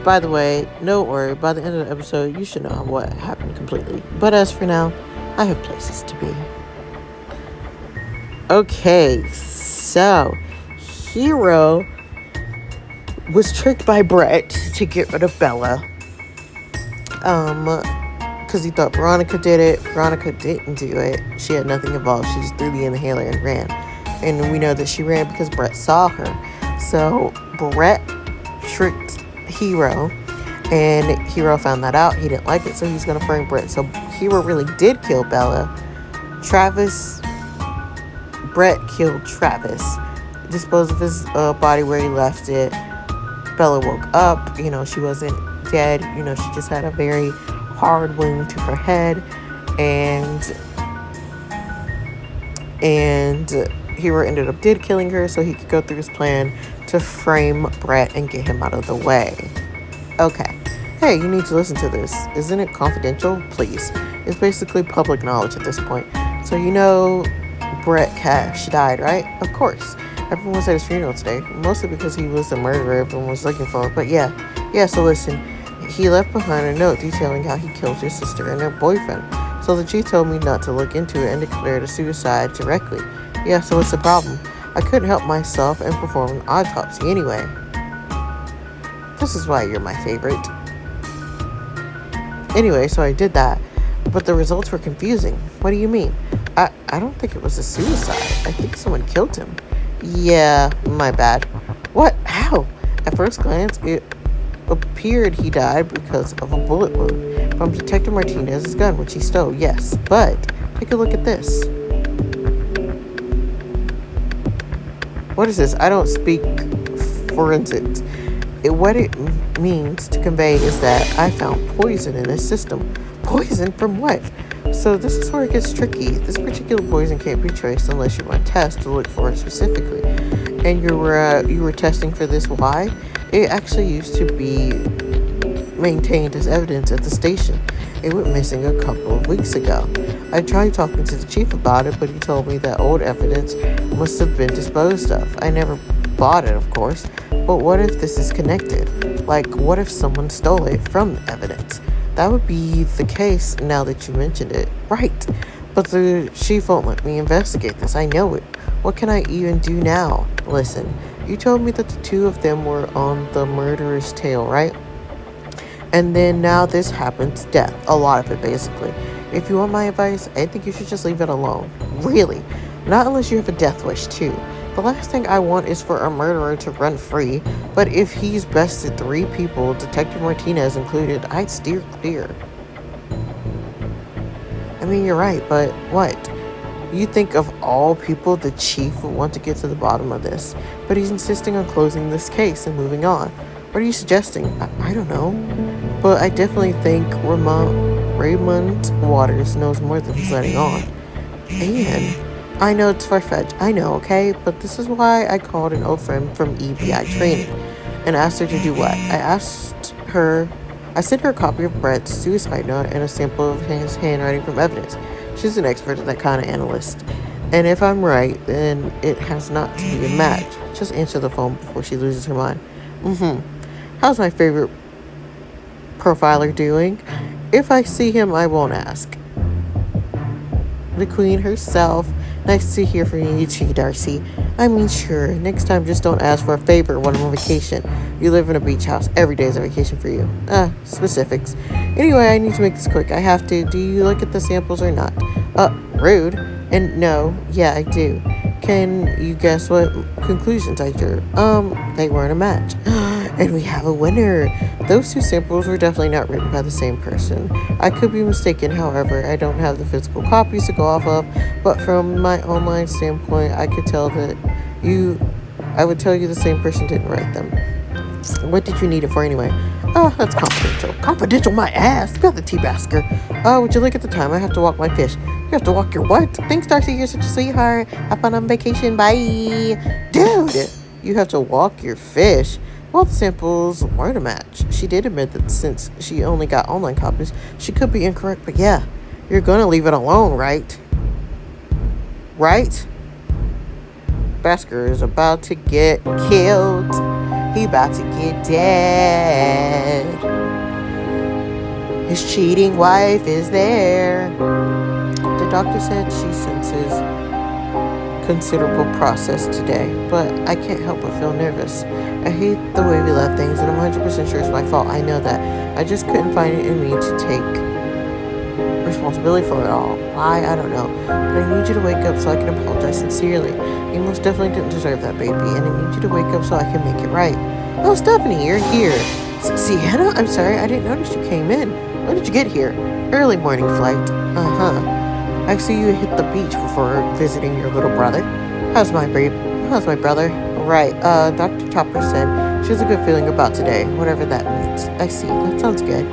By the way, don't worry, by the end of the episode, you should know what happened completely. But as for now, I have places to be. Okay, so Hero was tricked by Brett to get rid of Bella. Because he thought Veronica did it. Veronica didn't do it. She had nothing involved. She just threw the inhaler and ran. And we know that she ran because Brett saw her. So Brett tricked Hero, and Hero found that out. He didn't like it, so he's gonna frame Brett. So Hero really did kill Bella. Travis Brett killed Travis, disposed of his body where he left it. Bella woke up. She wasn't dead. She just had a very hard wound to her head. And Hero ended up killing her so he could go through his plan to frame Brett and get him out of the way. Okay. Hey, you need to listen to this. Isn't it confidential? Please. It's basically public knowledge at this point. So Brett Cash died, right? Of course. Everyone was at his funeral today, mostly because he was the murderer everyone was looking for. But yeah, so listen. He left behind a note detailing how he killed his sister and her boyfriend. So the chief told me not to look into it and declare it a suicide directly. Yeah, so what's the problem? I couldn't help myself and perform an autopsy anyway. This is why you're my favorite. Anyway, so I did that, but the results were confusing. What do you mean? I don't think it was a suicide. I think someone killed him. Yeah, my bad. What? How? At first glance, it appeared he died because of a bullet wound from Detective Martinez's gun, which he stole, yes. But take a look at this. What is this? I don't speak forensics. What it means to convey is that I found poison in his system. Poison from what? So this is where it gets tricky. This particular poison can't be traced unless you run tests to look for it specifically. And you were testing for this. Why? It actually used to be maintained as evidence at the station. It went missing a couple of weeks ago. I tried talking to the chief about it, but he told me that old evidence must have been disposed of. I never bought it, of course. But what if this is connected? Like, what if someone stole it from the evidence? That would be the case now that you mentioned it. Right. But the chief won't let me investigate this. I know it. What can I even do now? Listen, you told me that the two of them were on the murderer's tail, right? And then now this happens. Death. A lot of it, basically. If you want my advice, I think you should just leave it alone. Really. Not unless you have a death wish, too. The last thing I want is for a murderer to run free, but if he's bested 3 people, Detective Martinez included, I'd steer clear. I mean, you're right, but what? You think of all people, the chief would want to get to the bottom of this, but he's insisting on closing this case and moving on. What are you suggesting? I don't know, but I definitely think Raymond Waters knows more than he's letting on. And I know it's far-fetched, I know, okay? But this is why I called an old friend from EBI training and asked her to do what? I sent her a copy of Brett's suicide note and a sample of his handwriting from evidence. She's an expert at that kind of analyst. And if I'm right, then it has not to be a match. Just answer the phone before she loses her mind. How's my favorite profiler doing? If I see him, I won't ask. The queen herself. Nice to hear from you too, Darcy. I mean, sure. Next time, just don't ask for a favor when I'm on vacation. You live in a beach house. Every day is a vacation for you. Specifics. Anyway, I need to make this quick. I have to. Do you look at the samples or not? Rude. And no. Yeah, I do. Can you guess what conclusions I drew? They weren't a match. And we have a winner. Those 2 samples were definitely not written by the same person. I could be mistaken, however, I don't have the physical copies to go off of, but from my online standpoint, I would tell you the same person didn't write them. What did you need it for anyway? That's confidential. Confidential, my ass. Got the tea basker. Would you look at the time? I have to walk my fish. You have to walk your what? Thanks, Darcy. You're such a sweetheart. Have fun on vacation. Bye. Dude, you have to walk your fish. Well, the samples weren't a match. She did admit that since she only got online copies, she could be incorrect. But yeah, you're going to leave it alone, right? Right? Basker is about to get killed. He about to get dead. His cheating wife is there. The doctor said she senses considerable process today, but I can't help but feel nervous. I hate the way we left things, and I'm 100% sure it's my fault. I know that. I just couldn't find it in me to take responsibility for it all. Why? I don't know. But I need you to wake up so I can apologize sincerely. You most definitely didn't deserve that, baby, and I need you to wake up so I can make it right. Oh, Stephanie, you're here. Sienna? I'm sorry, I didn't notice you came in. When did you get here? Early morning flight. I see you hit the beach before visiting your little brother. How's my brother? Right, Dr. Chopper said she has a good feeling about today, whatever that means. I see, that sounds good.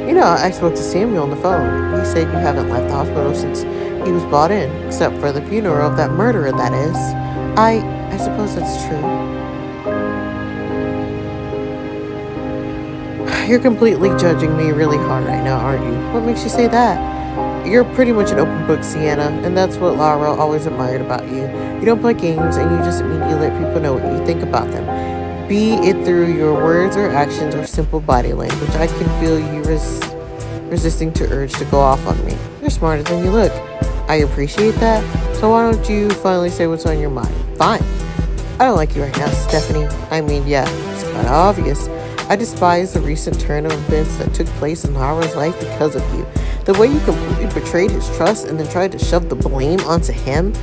You know, I spoke to Samuel on the phone. He said you haven't left the hospital since he was brought in, except for the funeral of that murderer, that is. I suppose that's true. You're completely judging me really hard right now, aren't you? What makes you say that? You're pretty much an open book, Sienna, and that's what Lara always admired about you. You don't play games, and you just immediately let people know what you think about them. Be it through your words or actions or simple body language, I can feel you resisting to urge to go off on me. You're smarter than you look. I appreciate that, so why don't you finally say what's on your mind? Fine. I don't like you right now, Stephanie. I mean, yeah, it's kind of obvious. I despise the recent turn of events that took place in Lara's life because of you. The way you completely betrayed his trust and then tried to shove the blame onto him,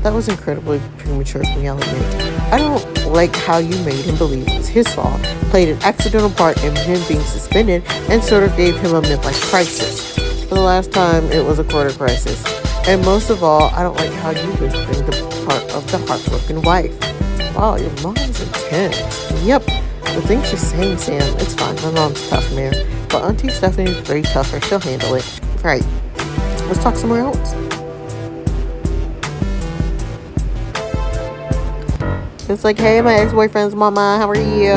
that was incredibly premature for me, I'll admit. I don't like how you made him believe it was his fault, played an accidental part in him being suspended, and sort of gave him a midlife crisis. For the last time, it was a quarter crisis. And most of all, I don't like how you been playing the part of the heartbroken wife. Wow, your mom's intense. Yep. The thing she's saying, Sam, it's fine. My mom's tough, man. But Auntie Stephanie's very tougher. She'll handle it. Right. Let's talk somewhere else. It's like, hey, my ex-boyfriend's mama, how are you?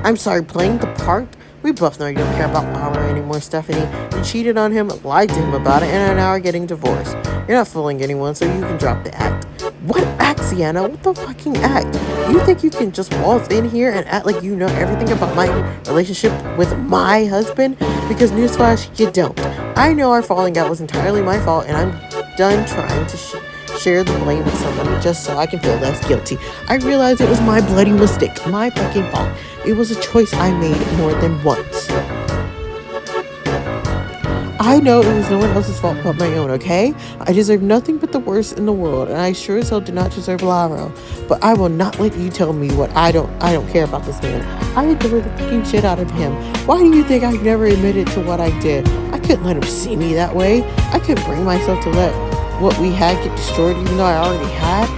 I'm sorry, playing the part? We both know you don't care about Laura anymore, Stephanie. You cheated on him, lied to him about it, and now are getting divorced. You're not fooling anyone, so you can drop the act. What act, Sienna? What the fucking act? You think you can just waltz in here and act like you know everything about my relationship with my husband? Because newsflash, you don't. I know our falling out was entirely my fault, and I'm done trying to share the blame with someone just so I can feel less guilty. I realized it was my bloody mistake, my fucking fault. It was a choice I made more than once. I know it was no one else's fault but my own, okay? I deserve nothing but the worst in the world, and I sure as hell do not deserve Laro. But I will not let you tell me what I don't care about this man. I adore the fucking shit out of him. Why do you think I never admitted to what I did? I couldn't let him see me that way. I couldn't bring myself to let what we had get destroyed even though I already had.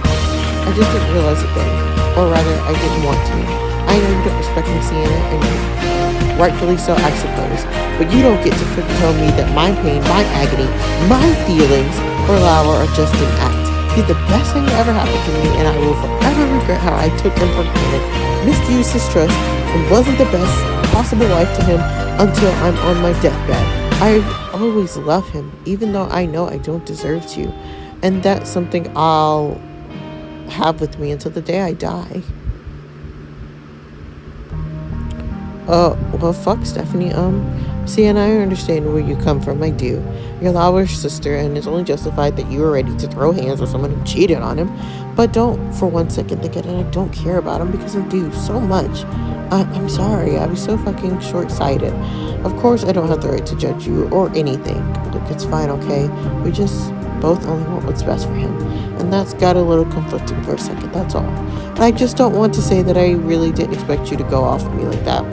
I just didn't realize it then. Or rather, I didn't want to. I know you don't respect me, Sienna, and rightfully so, I suppose. But you don't get to freaking tell me that my pain, my agony, my feelings for Laura are just an act. He's the best thing that ever happened to me, and I will forever regret how I took him for granted, misused his trust, and wasn't the best possible wife to him until I'm on my deathbed. I always love him, even though I know I don't deserve to. And that's something I'll have with me until the day I die. Well, fuck, Stephanie. Sienna, I understand where you come from, I do. You're Laura's sister, and it's only justified that you were ready to throw hands with someone who cheated on him. But don't for one second think that I don't care about him, because I do so much. I'm sorry, I was so fucking short-sighted. Of course, I don't have the right to judge you or anything. Look, it's fine, okay? We just both only want what's best for him. And that's got a little conflicting for a second, that's all. And I just don't want to say that I really didn't expect you to go off on me like that.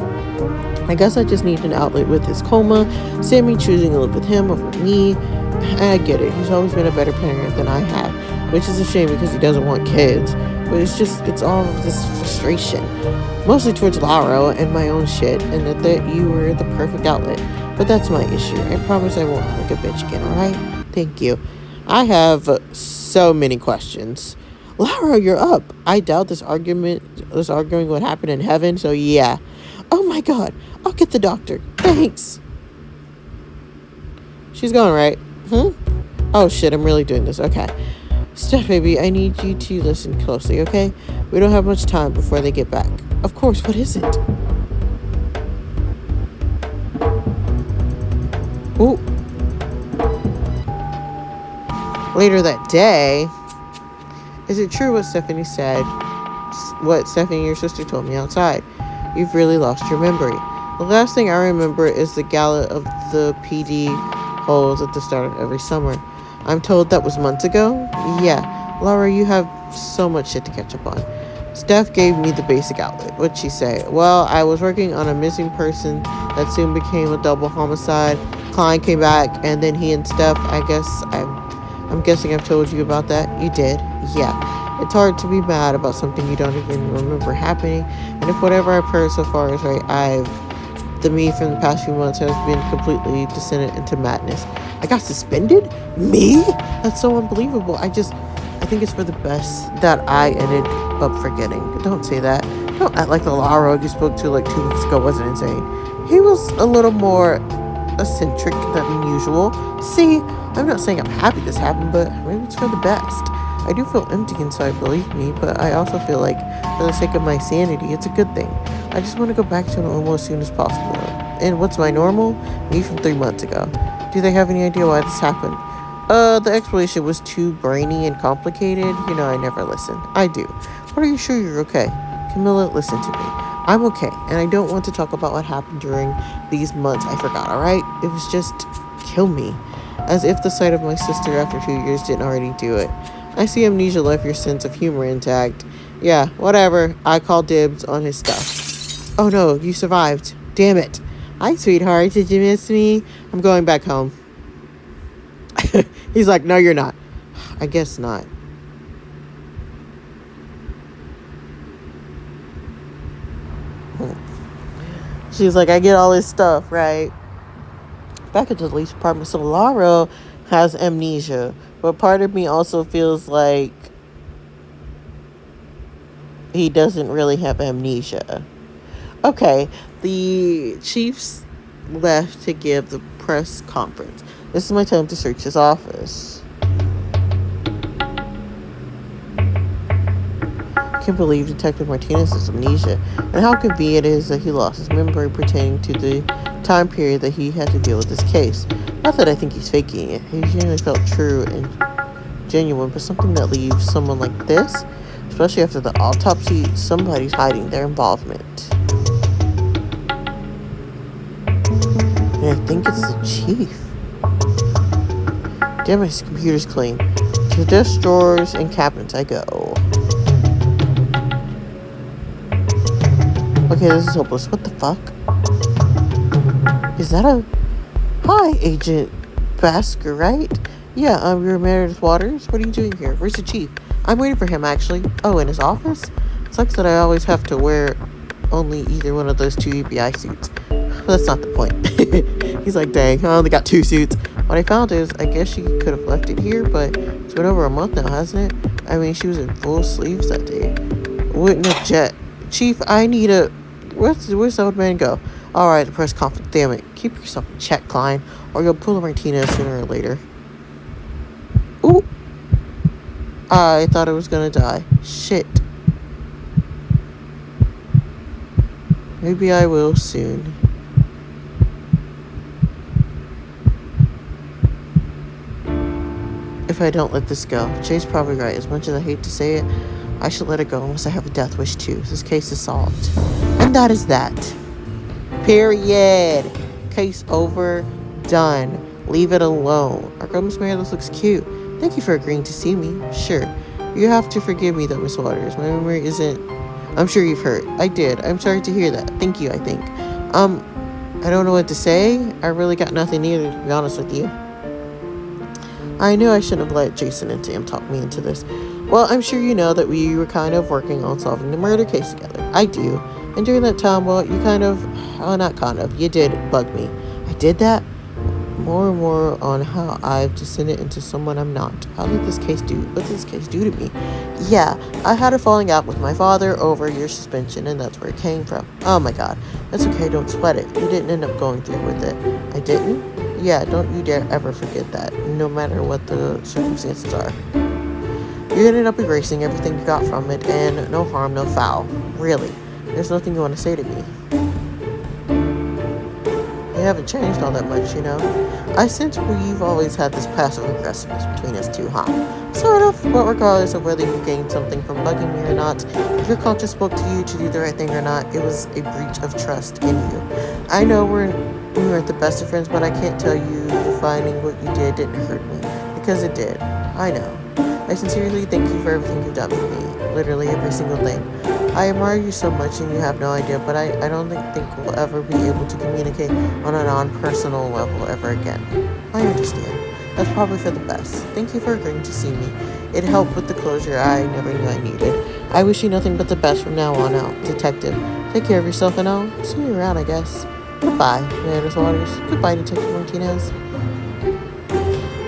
I guess I just need an outlet with his coma, Sammy choosing to live with him over me. I get it, he's always been a better parent than I have, which is a shame because he doesn't want kids. But it's all of this frustration, mostly towards Laura and my own shit, and that you were the perfect outlet. But that's my issue. I promise I won't act like a bitch again, alright? Thank you. I have so many questions. Laura, you're up. I doubt this arguing would happen in heaven, so yeah. Oh my god, I'll get the doctor. Thanks. She's gone, right? Oh shit, I'm really doing this. Okay. Steph, baby, I need you to listen closely, okay? We don't have much time before they get back. Of course, what is it? Ooh. Later that day, is it true what Stephanie said? What Stephanie, your sister, told me outside? You've really lost your memory. The last thing I remember is the gala of the PD holds at the start of every summer. I'm told that was months ago? Yeah. Laura, you have so much shit to catch up on. Steph gave me the basic outlet. What'd she say? Well, I was working on a missing person that soon became a double homicide. Klein came back, and then he and Steph, I'm guessing I've told you about that. You did. Yeah. It's hard to be mad about something you don't even remember happening. And if whatever I've heard so far is right, the me from the past few months has been completely descended into madness. I got suspended? Me? That's so unbelievable. I think it's for the best that I ended up forgetting. Don't say that. Don't act like the Laro you spoke to like 2 weeks ago wasn't insane. He was a little more eccentric than usual. See, I'm not saying I'm happy this happened, but maybe it's for the best. I do feel empty inside, believe me, but I also feel like for the sake of my sanity, it's a good thing. I just want to go back to normal as soon as possible. And what's my normal? Me from 3 months ago. Do they have any idea why this happened? The explanation was too brainy and complicated. You know, I never listen. I do. But are you sure you're okay? Camilla, listen to me. I'm okay, and I don't want to talk about what happened during these months I forgot, alright? It was just kill me. As if the sight of my sister after 2 years didn't already do it. I see amnesia left your sense of humor intact. Yeah, whatever. I call dibs on his stuff. Oh no, you survived. Damn it. Hi, sweetheart. Did you miss me? I'm going back home. He's like, no, you're not. I guess not. She's like, I get all this stuff, right? Back at the police department, so Laro has amnesia. But part of me also feels like he doesn't really have amnesia. Okay, the chiefs left to give the press conference. This is my time to search his office. I can't believe Detective Martinez has amnesia, and how convenient it is that he lost his memory pertaining to the time period that he had to deal with this case. Not that I think he's faking it. He genuinely felt true and genuine, but something that leaves someone like this, especially after the autopsy, somebody's hiding their involvement. And I think it's the chief. Damn, my computer's clean. To the desk drawers and cabinets I go. Okay, this is hopeless. What the fuck? Is that a... Hi, Agent Basker, right? Yeah, you're Meredith Waters? What are you doing here? Where's the chief? I'm waiting for him, actually. Oh, in his office? It sucks that I always have to wear only either one of those 2 EBI suits. But that's not the point. He's like, dang, I only got 2 suits. What I found is, I guess she could have left it here, but it's been over a month now, hasn't it? I mean, she was in full sleeves that day. Wouldn't have jet. Chief, I need a... Where's the old man go? Alright, the press conference. Damn it. Keep yourself in check, Klein, or you'll pull a Martinez sooner or later. Ooh. I thought I was gonna die. Shit. Maybe I will soon. If I don't let this go. Jay's probably right. As much as I hate to say it, I should let it go unless I have a death wish too. This case is solved. And that is that. Period. Case over. Done. Leave it alone. Our girl Miss Meredith looks cute. Thank you for agreeing to see me. Sure. You have to forgive me though, Miss Waters. My memory isn't... I'm sure you've heard. I did. I'm sorry to hear that. Thank you, I think. I don't know what to say. I really got nothing either, to be honest with you. I knew I shouldn't have let Jason and Sam talk me into this. Well, I'm sure you know that we were kind of working on solving the murder case together. I do. And during that time, well, you kind of... Oh, not kind of. You did bug me. I did that? More and more on how I've descended into someone I'm not. What did this case do to me? Yeah, I had a falling out with my father over your suspension, and that's where it came from. Oh my god. That's okay, don't sweat it. You didn't end up going through with it. I didn't? Yeah, don't you dare ever forget that, no matter what the circumstances are. You ended up erasing everything you got from it, and no harm, no foul. Really. There's nothing you want to say to me. You haven't changed all that much, you know. I sense we've always had this passive aggressiveness between us two, huh? Sort of, but regardless of whether you gained something from bugging me or not, if your conscience spoke to you to do the right thing or not, it was a breach of trust in you. I know we weren't the best of friends, but I can't tell you finding what you did didn't hurt me, because it did. I know. I sincerely thank you for everything you've done for me, literally every single thing. I admire you so much and you have no idea, but I don't think we'll ever be able to communicate on a non-personal level ever again. I understand. That's probably for the best. Thank you for agreeing to see me. It helped with the closure I never knew I needed. I wish you nothing but the best from now on out, Detective. Take care of yourself and I'll see you around, I guess. Goodbye, Meredith Waters. Goodbye, Detective Martinez.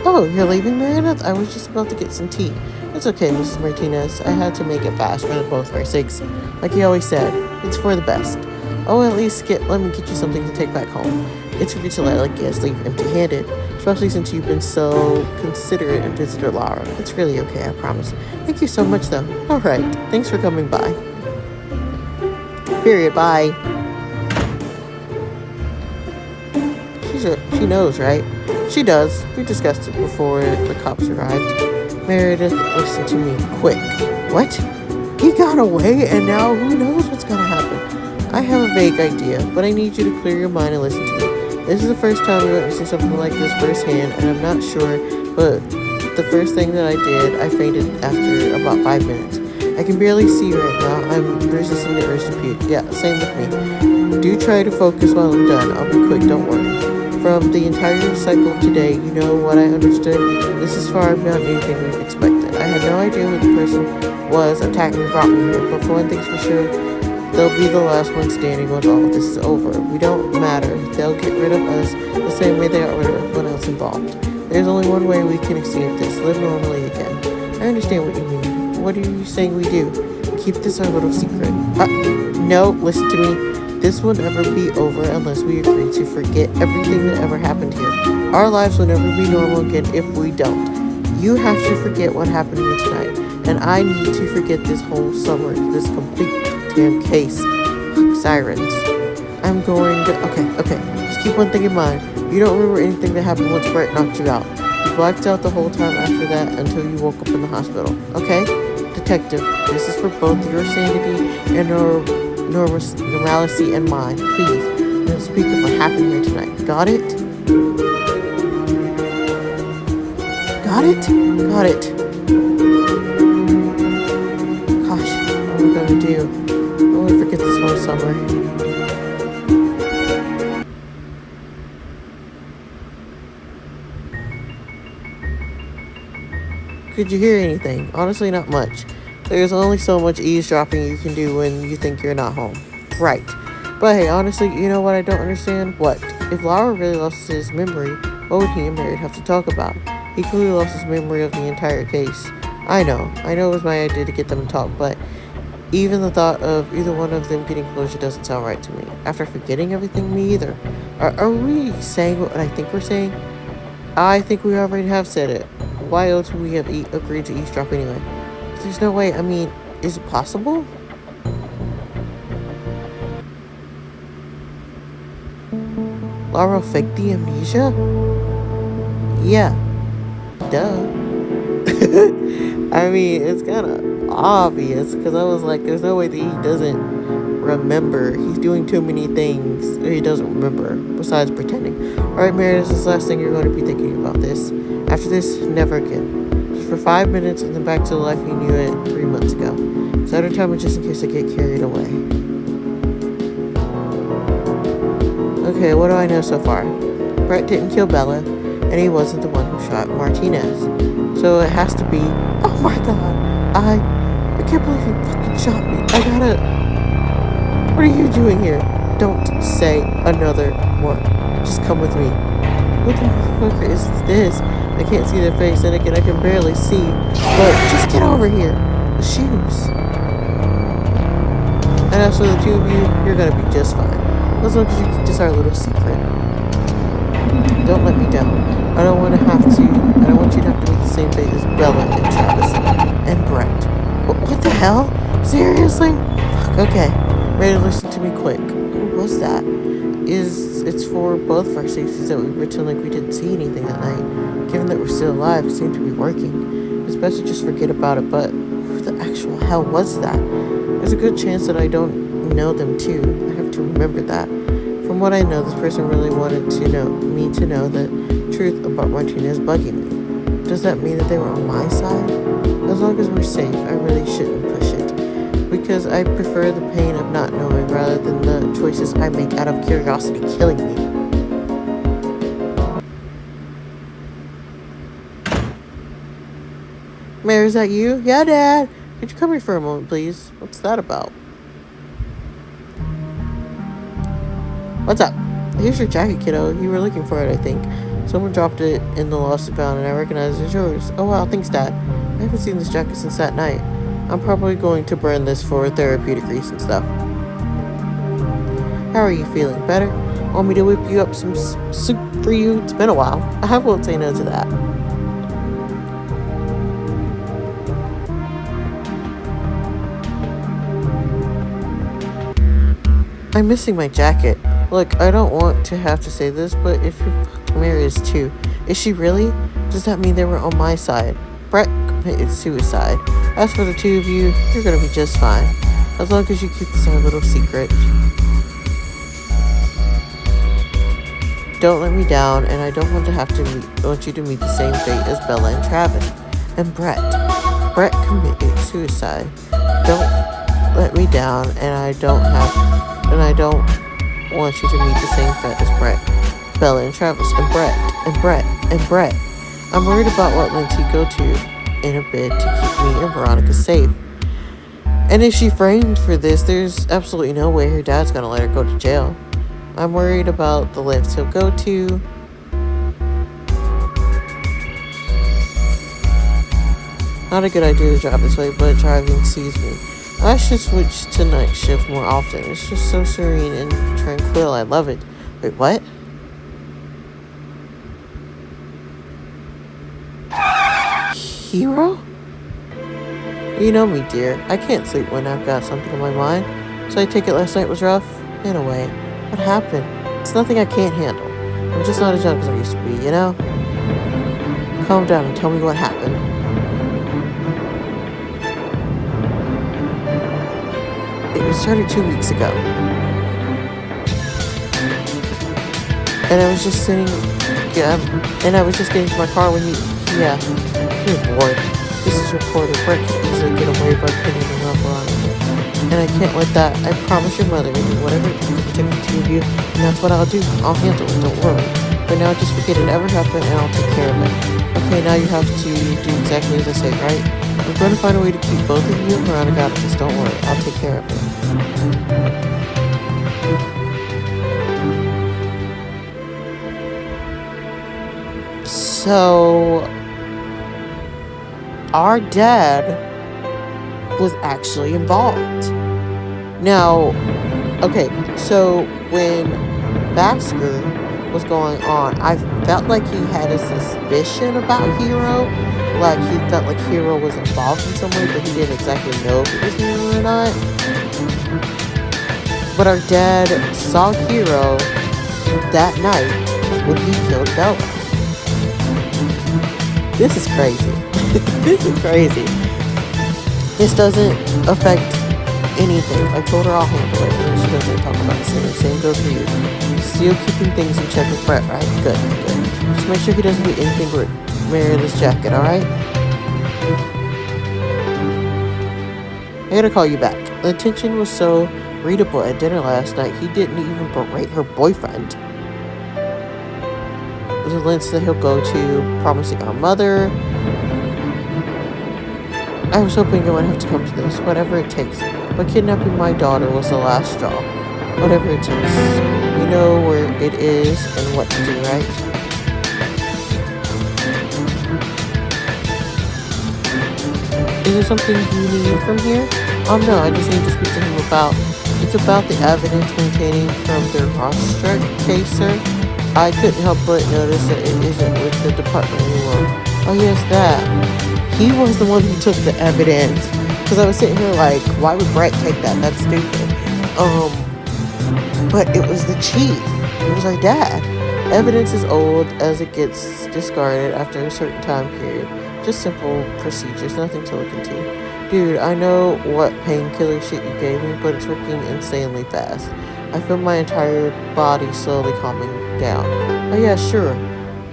Oh, you're leaving, Meredith? I was just about to get some tea. It's okay, Mrs. Martinez. I had to make it fast for both of our sakes. Like you always said, it's for the best. Oh, at least let me get you something to take back home. It's rude to let guests leave empty-handed, especially since you've been so considerate and visited Laura. It's really okay, I promise. Thank you so much, though. All right, thanks for coming by. Period. Bye. She knows, right? She does. We discussed it before the cops arrived. Meredith, listen to me, quick. What? He got away, and now who knows what's gonna happen? I have a vague idea, but I need you to clear your mind and listen to me. This is the first time you're witnessing something like this firsthand, and I'm not sure, but the first thing that I did, I fainted after about 5 minutes. I can barely see right now. I'm resisting the urge to puke. Yeah, same with me. Do try to focus while I'm done. I'll be quick, don't worry. From the entire cycle of today, you know what I understood? This is far beyond anything we've expected. I had no idea who the person was attacking and brought me here, but for one thing's for sure, they'll be the last one standing once all of this is over. We don't matter. They'll get rid of us the same way they got rid of everyone else involved. There's only one way we can escape this, live normally again. I understand what you mean. What are you saying we do? Keep this our little secret. No, listen to me. This will never be over unless we agree to forget everything that ever happened here. Our lives will never be normal again if we don't. You have to forget what happened here tonight. And I need to forget this whole summer, this complete damn case. Sirens. I'm going to... Okay. Just keep one thing in mind. You don't remember anything that happened once Brett knocked you out. You blacked out the whole time after that until you woke up in the hospital. Okay? Detective, this is for both your sanity and normalcy and mine. Please, don't speak of what happened here tonight. Got it? Got it? Got it. Gosh, what am I gonna do? I want to forget this whole summer. Could you hear anything? Honestly, not much. There's only so much eavesdropping you can do when you think you're not home. Right. But hey, honestly, you know what I don't understand? What? If Laura really lost his memory, what would he and Mary have to talk about? He clearly lost his memory of the entire case. I know it was my idea to get them to talk, but even the thought of either one of them getting closure doesn't sound right to me. After forgetting everything, me either. Are we saying what I think we're saying? I think we already have said it. Why else would we have agreed to eavesdrop anyway? There's no way. I mean, is it possible? Laura faked the amnesia? Yeah. Duh. I mean, it's kind of obvious because I was like, there's no way that he doesn't remember. He's doing too many things that he doesn't remember besides pretending. Alright, Meredith, this is the last thing you're going to be thinking about this. After this, never again. For 5 minutes and then back to the life you knew it 3 months ago. Set our timer just in case I get carried away. Okay, what do I know so far? Brett didn't kill Bella, and he wasn't the one who shot Martinez. So it has to be... Oh my god! I can't believe he fucking shot me. I gotta... What are you doing here? Don't say another word. Just come with me. What the motherfucker is this? I can't see their face, and again, I can barely see. But just get over here. The shoes. And as for the two of you, you're gonna be just fine. As long as you keep this our little secret. Don't let me down. I don't want you to have to make the same fate as Bella and Travis and Brett. What the hell? Seriously? Fuck, okay. Ready to listen to me quick. Who was that? It's for both of our safeties that we pretend like we didn't see anything that night. Given that we're still alive, it seemed to be working. It's best to just forget about it, but who the actual hell was that? There's a good chance that I don't know them too. I have to remember that. From what I know, this person really wanted me to know the truth about Martinez bugging me. Does that mean that they were on my side? As long as we're safe, I really shouldn't push it. Because I prefer the pain of not knowing rather than the choices I make out of curiosity killing me. Mary, is that you? Yeah, Dad. Could you come here for a moment, please? What's that about? What's up? Here's your jacket, kiddo. You were looking for it, I think. Someone dropped it in the lost and found, and I recognize it's yours. Oh, wow, thanks, Dad. I haven't seen this jacket since that night. I'm probably going to burn this for therapeutic reasons, though. How are you feeling? Better? Want me to whip you up some soup for you? It's been a while. I won't say no to that. I'm missing my jacket. Look, I don't want to have to say this, but if your Mary is too, is she really? Does that mean they were on my side? Brett committed suicide. As for the two of you, you're gonna be just fine. As long as you keep this our little secret. Don't let me down, and I don't want you to meet the same fate as Bella and Travis. And Brett. Brett committed suicide. Don't let me down, and I don't want you to meet the same fate as Brett, Bella and Travis, and Brett, and Brett, and Brett. I'm worried about what lengths he'd go to in a bid to keep me and Veronica safe. And if she framed for this, there's absolutely no way her dad's gonna let her go to jail. I'm worried about the lengths he'll go to. Not a good idea to drive this way, but driving sees me. I should switch to night shift more often. It's just so serene and tranquil. I love it. Wait, what? Hero? You know me, dear. I can't sleep when I've got something on my mind. So I take it last night was rough? In a way. What happened? It's nothing I can't handle. I'm just not as young as I used to be, you know? Calm down and tell me what happened. It started 2 weeks ago. And I was just getting to my car when you're bored. This is reported. Brett could easily get away by pinning the rubber on it. And I can't let that. I promise your mother will do whatever it takes to protect the two of you, and that's what I'll do. I'll handle it, don't worry. But now just forget it ever happened, and I'll take care of it. Okay, now you have to do exactly as I say, right? I'm going to find a way to keep both of you and Veronica out of this. Don't worry, I'll take care of it. So, our dad was actually involved. Now, okay, so when Basker was going on, I felt like he had a suspicion about Hero. Like, he felt like Hero was involved in some way, but he didn't exactly know if it was Hero or not. But our dad saw Hero that night when he killed Bella. This is crazy. This is crazy. This doesn't affect anything. I told her I'll handle it, and she doesn't talk about the same. Same goes for you. Still keeping things in check with Brett, right? Good, good. Just make sure he doesn't do anything but marry this jacket, alright? I gotta call you back. The tension was so readable at dinner last night, he didn't even berate her boyfriend. The lengths that he'll go to, promising our mother. I was hoping I wouldn't have to come to this, whatever it takes. But kidnapping my daughter was the last straw. Whatever it takes. We know where it is and what to do, right? Is there something you need from here? No, I just need to speak to him about... It's about the evidence maintaining from the Rothschild case, sir. I couldn't help but notice that it isn't with the department anymore. Oh yes, that. He was the one who took the evidence. Because I was sitting here like, why would Brett take that? That's stupid. But it was the chief. It was our dad. Evidence is old as it gets discarded after a certain time period. Just simple procedures, nothing to look into. Dude, I know what painkiller shit you gave me, but it's working insanely fast. I feel my entire body slowly calming down. Oh yeah, sure.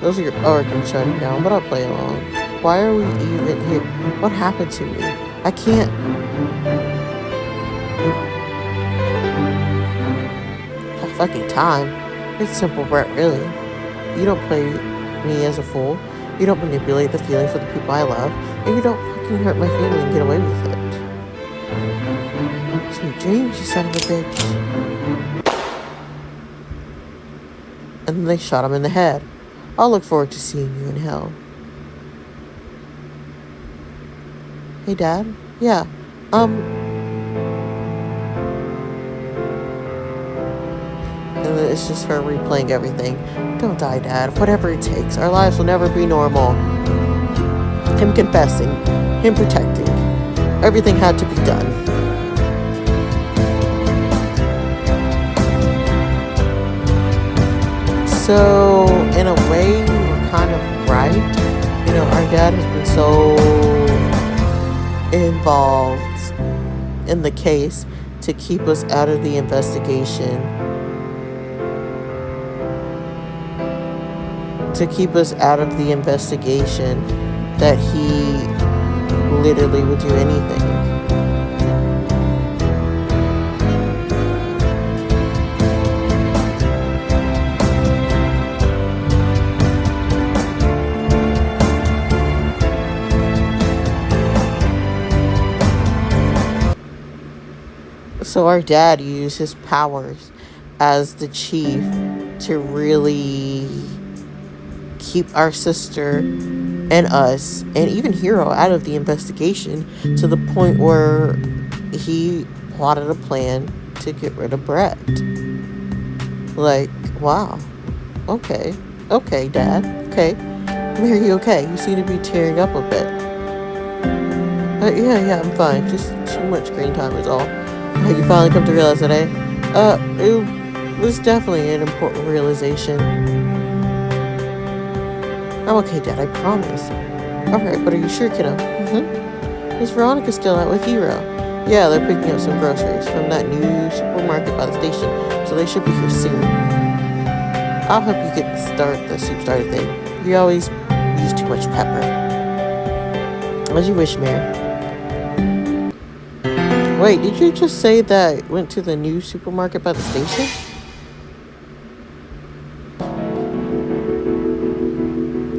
Those are your organs shutting down, but I'll play along. Why are we even here? What happened to me? I can't... fucking time. It's simple, Brett, really. You don't play me as a fool. You don't manipulate the feelings of the people I love. And you don't fucking hurt my family and get away with it. Sweet dreams, you son of a bitch. And then they shot him in the head. I'll look forward to seeing you in hell. Hey, Dad? Yeah. And it's just her replaying everything. Don't die, Dad. Whatever it takes. Our lives will never be normal. Him confessing. Him protecting. Everything had to be done. So, in a way, we're kind of right. You know, our dad has been so involved in the case to keep us out of the investigation. That he literally would do anything. So our dad used his powers as the chief to really keep our sister and us and even Hero out of the investigation, to the point where he plotted a plan to get rid of Brett. Like, wow. Okay, Dad. Okay. Are you okay? You seem to be tearing up a bit. Yeah, I'm fine. Just too much screen time is all. You finally come to realize that, eh? It was definitely an important realization. I'm okay, Dad, I promise. Alright, but are you sure, kiddo? Is Veronica still out with Hero? Yeah, they're picking up some groceries from that new supermarket by the station, so they should be here soon. I'll help you get the soup started thing. You always use too much pepper. As you wish, Mare. Wait, did you just say that went to the new supermarket by the station?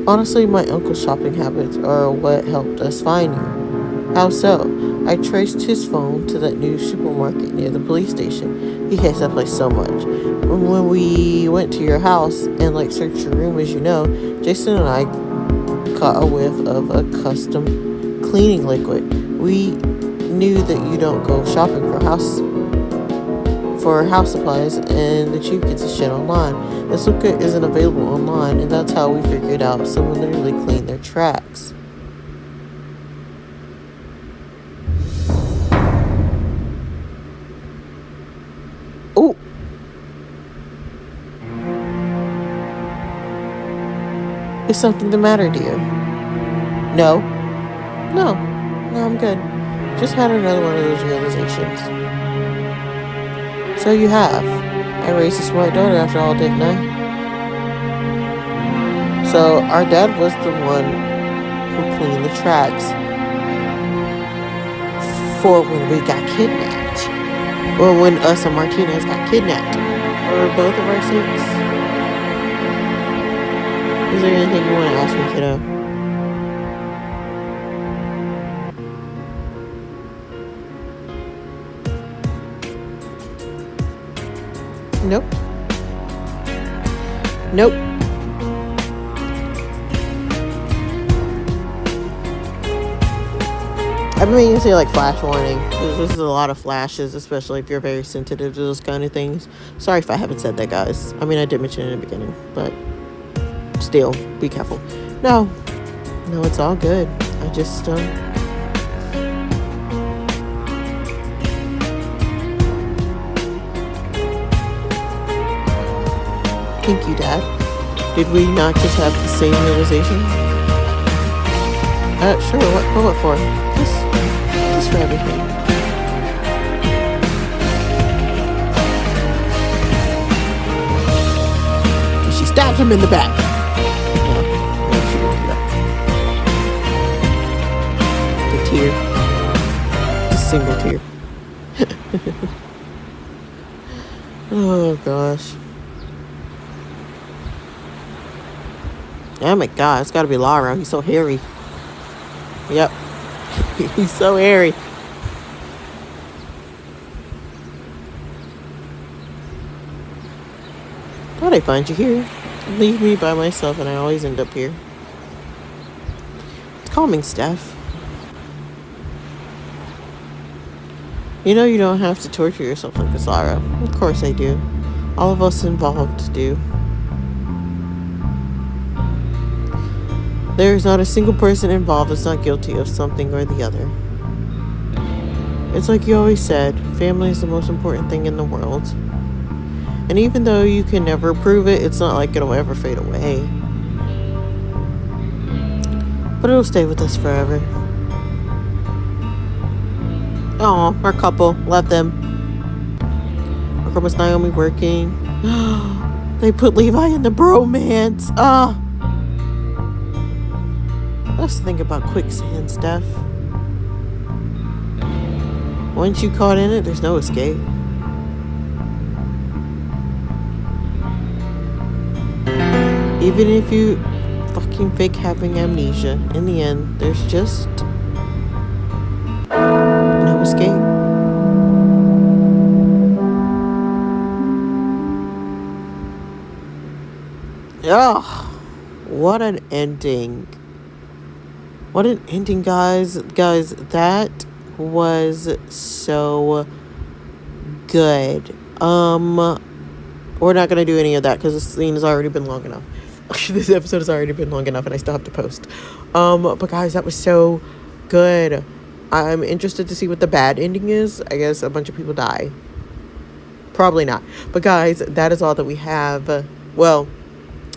Honestly, my uncle's shopping habits are what helped us find you. How so? I traced his phone to that new supermarket near the police station. He hates that place so much. When we went to your house and searched your room, as you know, Jason and I caught a whiff of a custom cleaning liquid. We knew that you don't go shopping for house supplies, and the chief gets his shit online. This liquid isn't available online, and that's how we figured out someone literally cleaned their tracks. Oh! Is something the matter, dear? No, I'm good. Just had another one of those realizations. So you have. I raised a smart daughter after all, didn't I? So our dad was the one who cleaned the tracks for when we got kidnapped. Or when us and Martinez got kidnapped. For both of our sakes. Is there anything you want to ask me, kiddo? Nope. I've been meaning to say flash warning. This is a lot of flashes, especially if you're very sensitive to those kind of things. Sorry if I haven't said that, guys. I mean, I did mention it in the beginning, but still, be careful. No, it's all good. I just, Thank you, Dad. Did we not just have the same realization? Sure. What for? Just for everything. She stabs him in the back. No, she didn't do that. The tear. A single tear. Oh gosh. Oh my god, it's gotta be Lara. He's so hairy. Yep. He's so hairy. How'd I find you here? Leave me by myself and I always end up here. It's calming, Steph. You know you don't have to torture yourself like this, Lara. Of course I do. All of us involved do. There is not a single person involved that's not guilty of something or the other. It's like you always said, family is the most important thing in the world. And even though you can never prove it, it's not like it'll ever fade away. But it'll stay with us forever. Oh, our couple. Love them. Our girl Miss Naomi working. They put Levi in the bromance. That's the thing about Quicksand, Steph. Once you caught in it, there's no escape. Even if you fucking fake having amnesia, in the end, there's just no escape. Ugh, what an ending. What an ending, guys. Guys, that was so good. We're not gonna do any of that because this scene has already been long enough. This episode has already been long enough and I still have to post. But guys, that was so good. I'm interested to see what the bad ending is. I guess a bunch of people die. Probably not. But guys, that is all that we have. Well,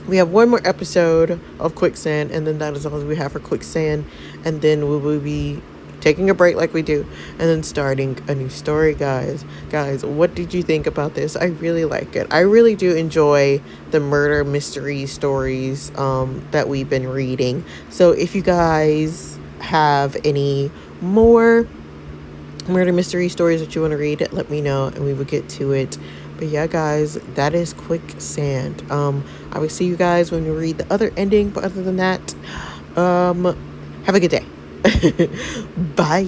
we have one more episode of Quicksand, and then that is all we have for Quicksand. And then we will be taking a break like we do, and then starting a new story, guys. Guys, what did you think about this? I really like it. I really do enjoy the murder mystery stories that we've been reading. So if you guys have any more murder mystery stories that you want to read, let me know and we will get to it. But yeah, guys, that is Quicksand. I will see you guys when we read the other ending. But other than that, have a good day. Bye.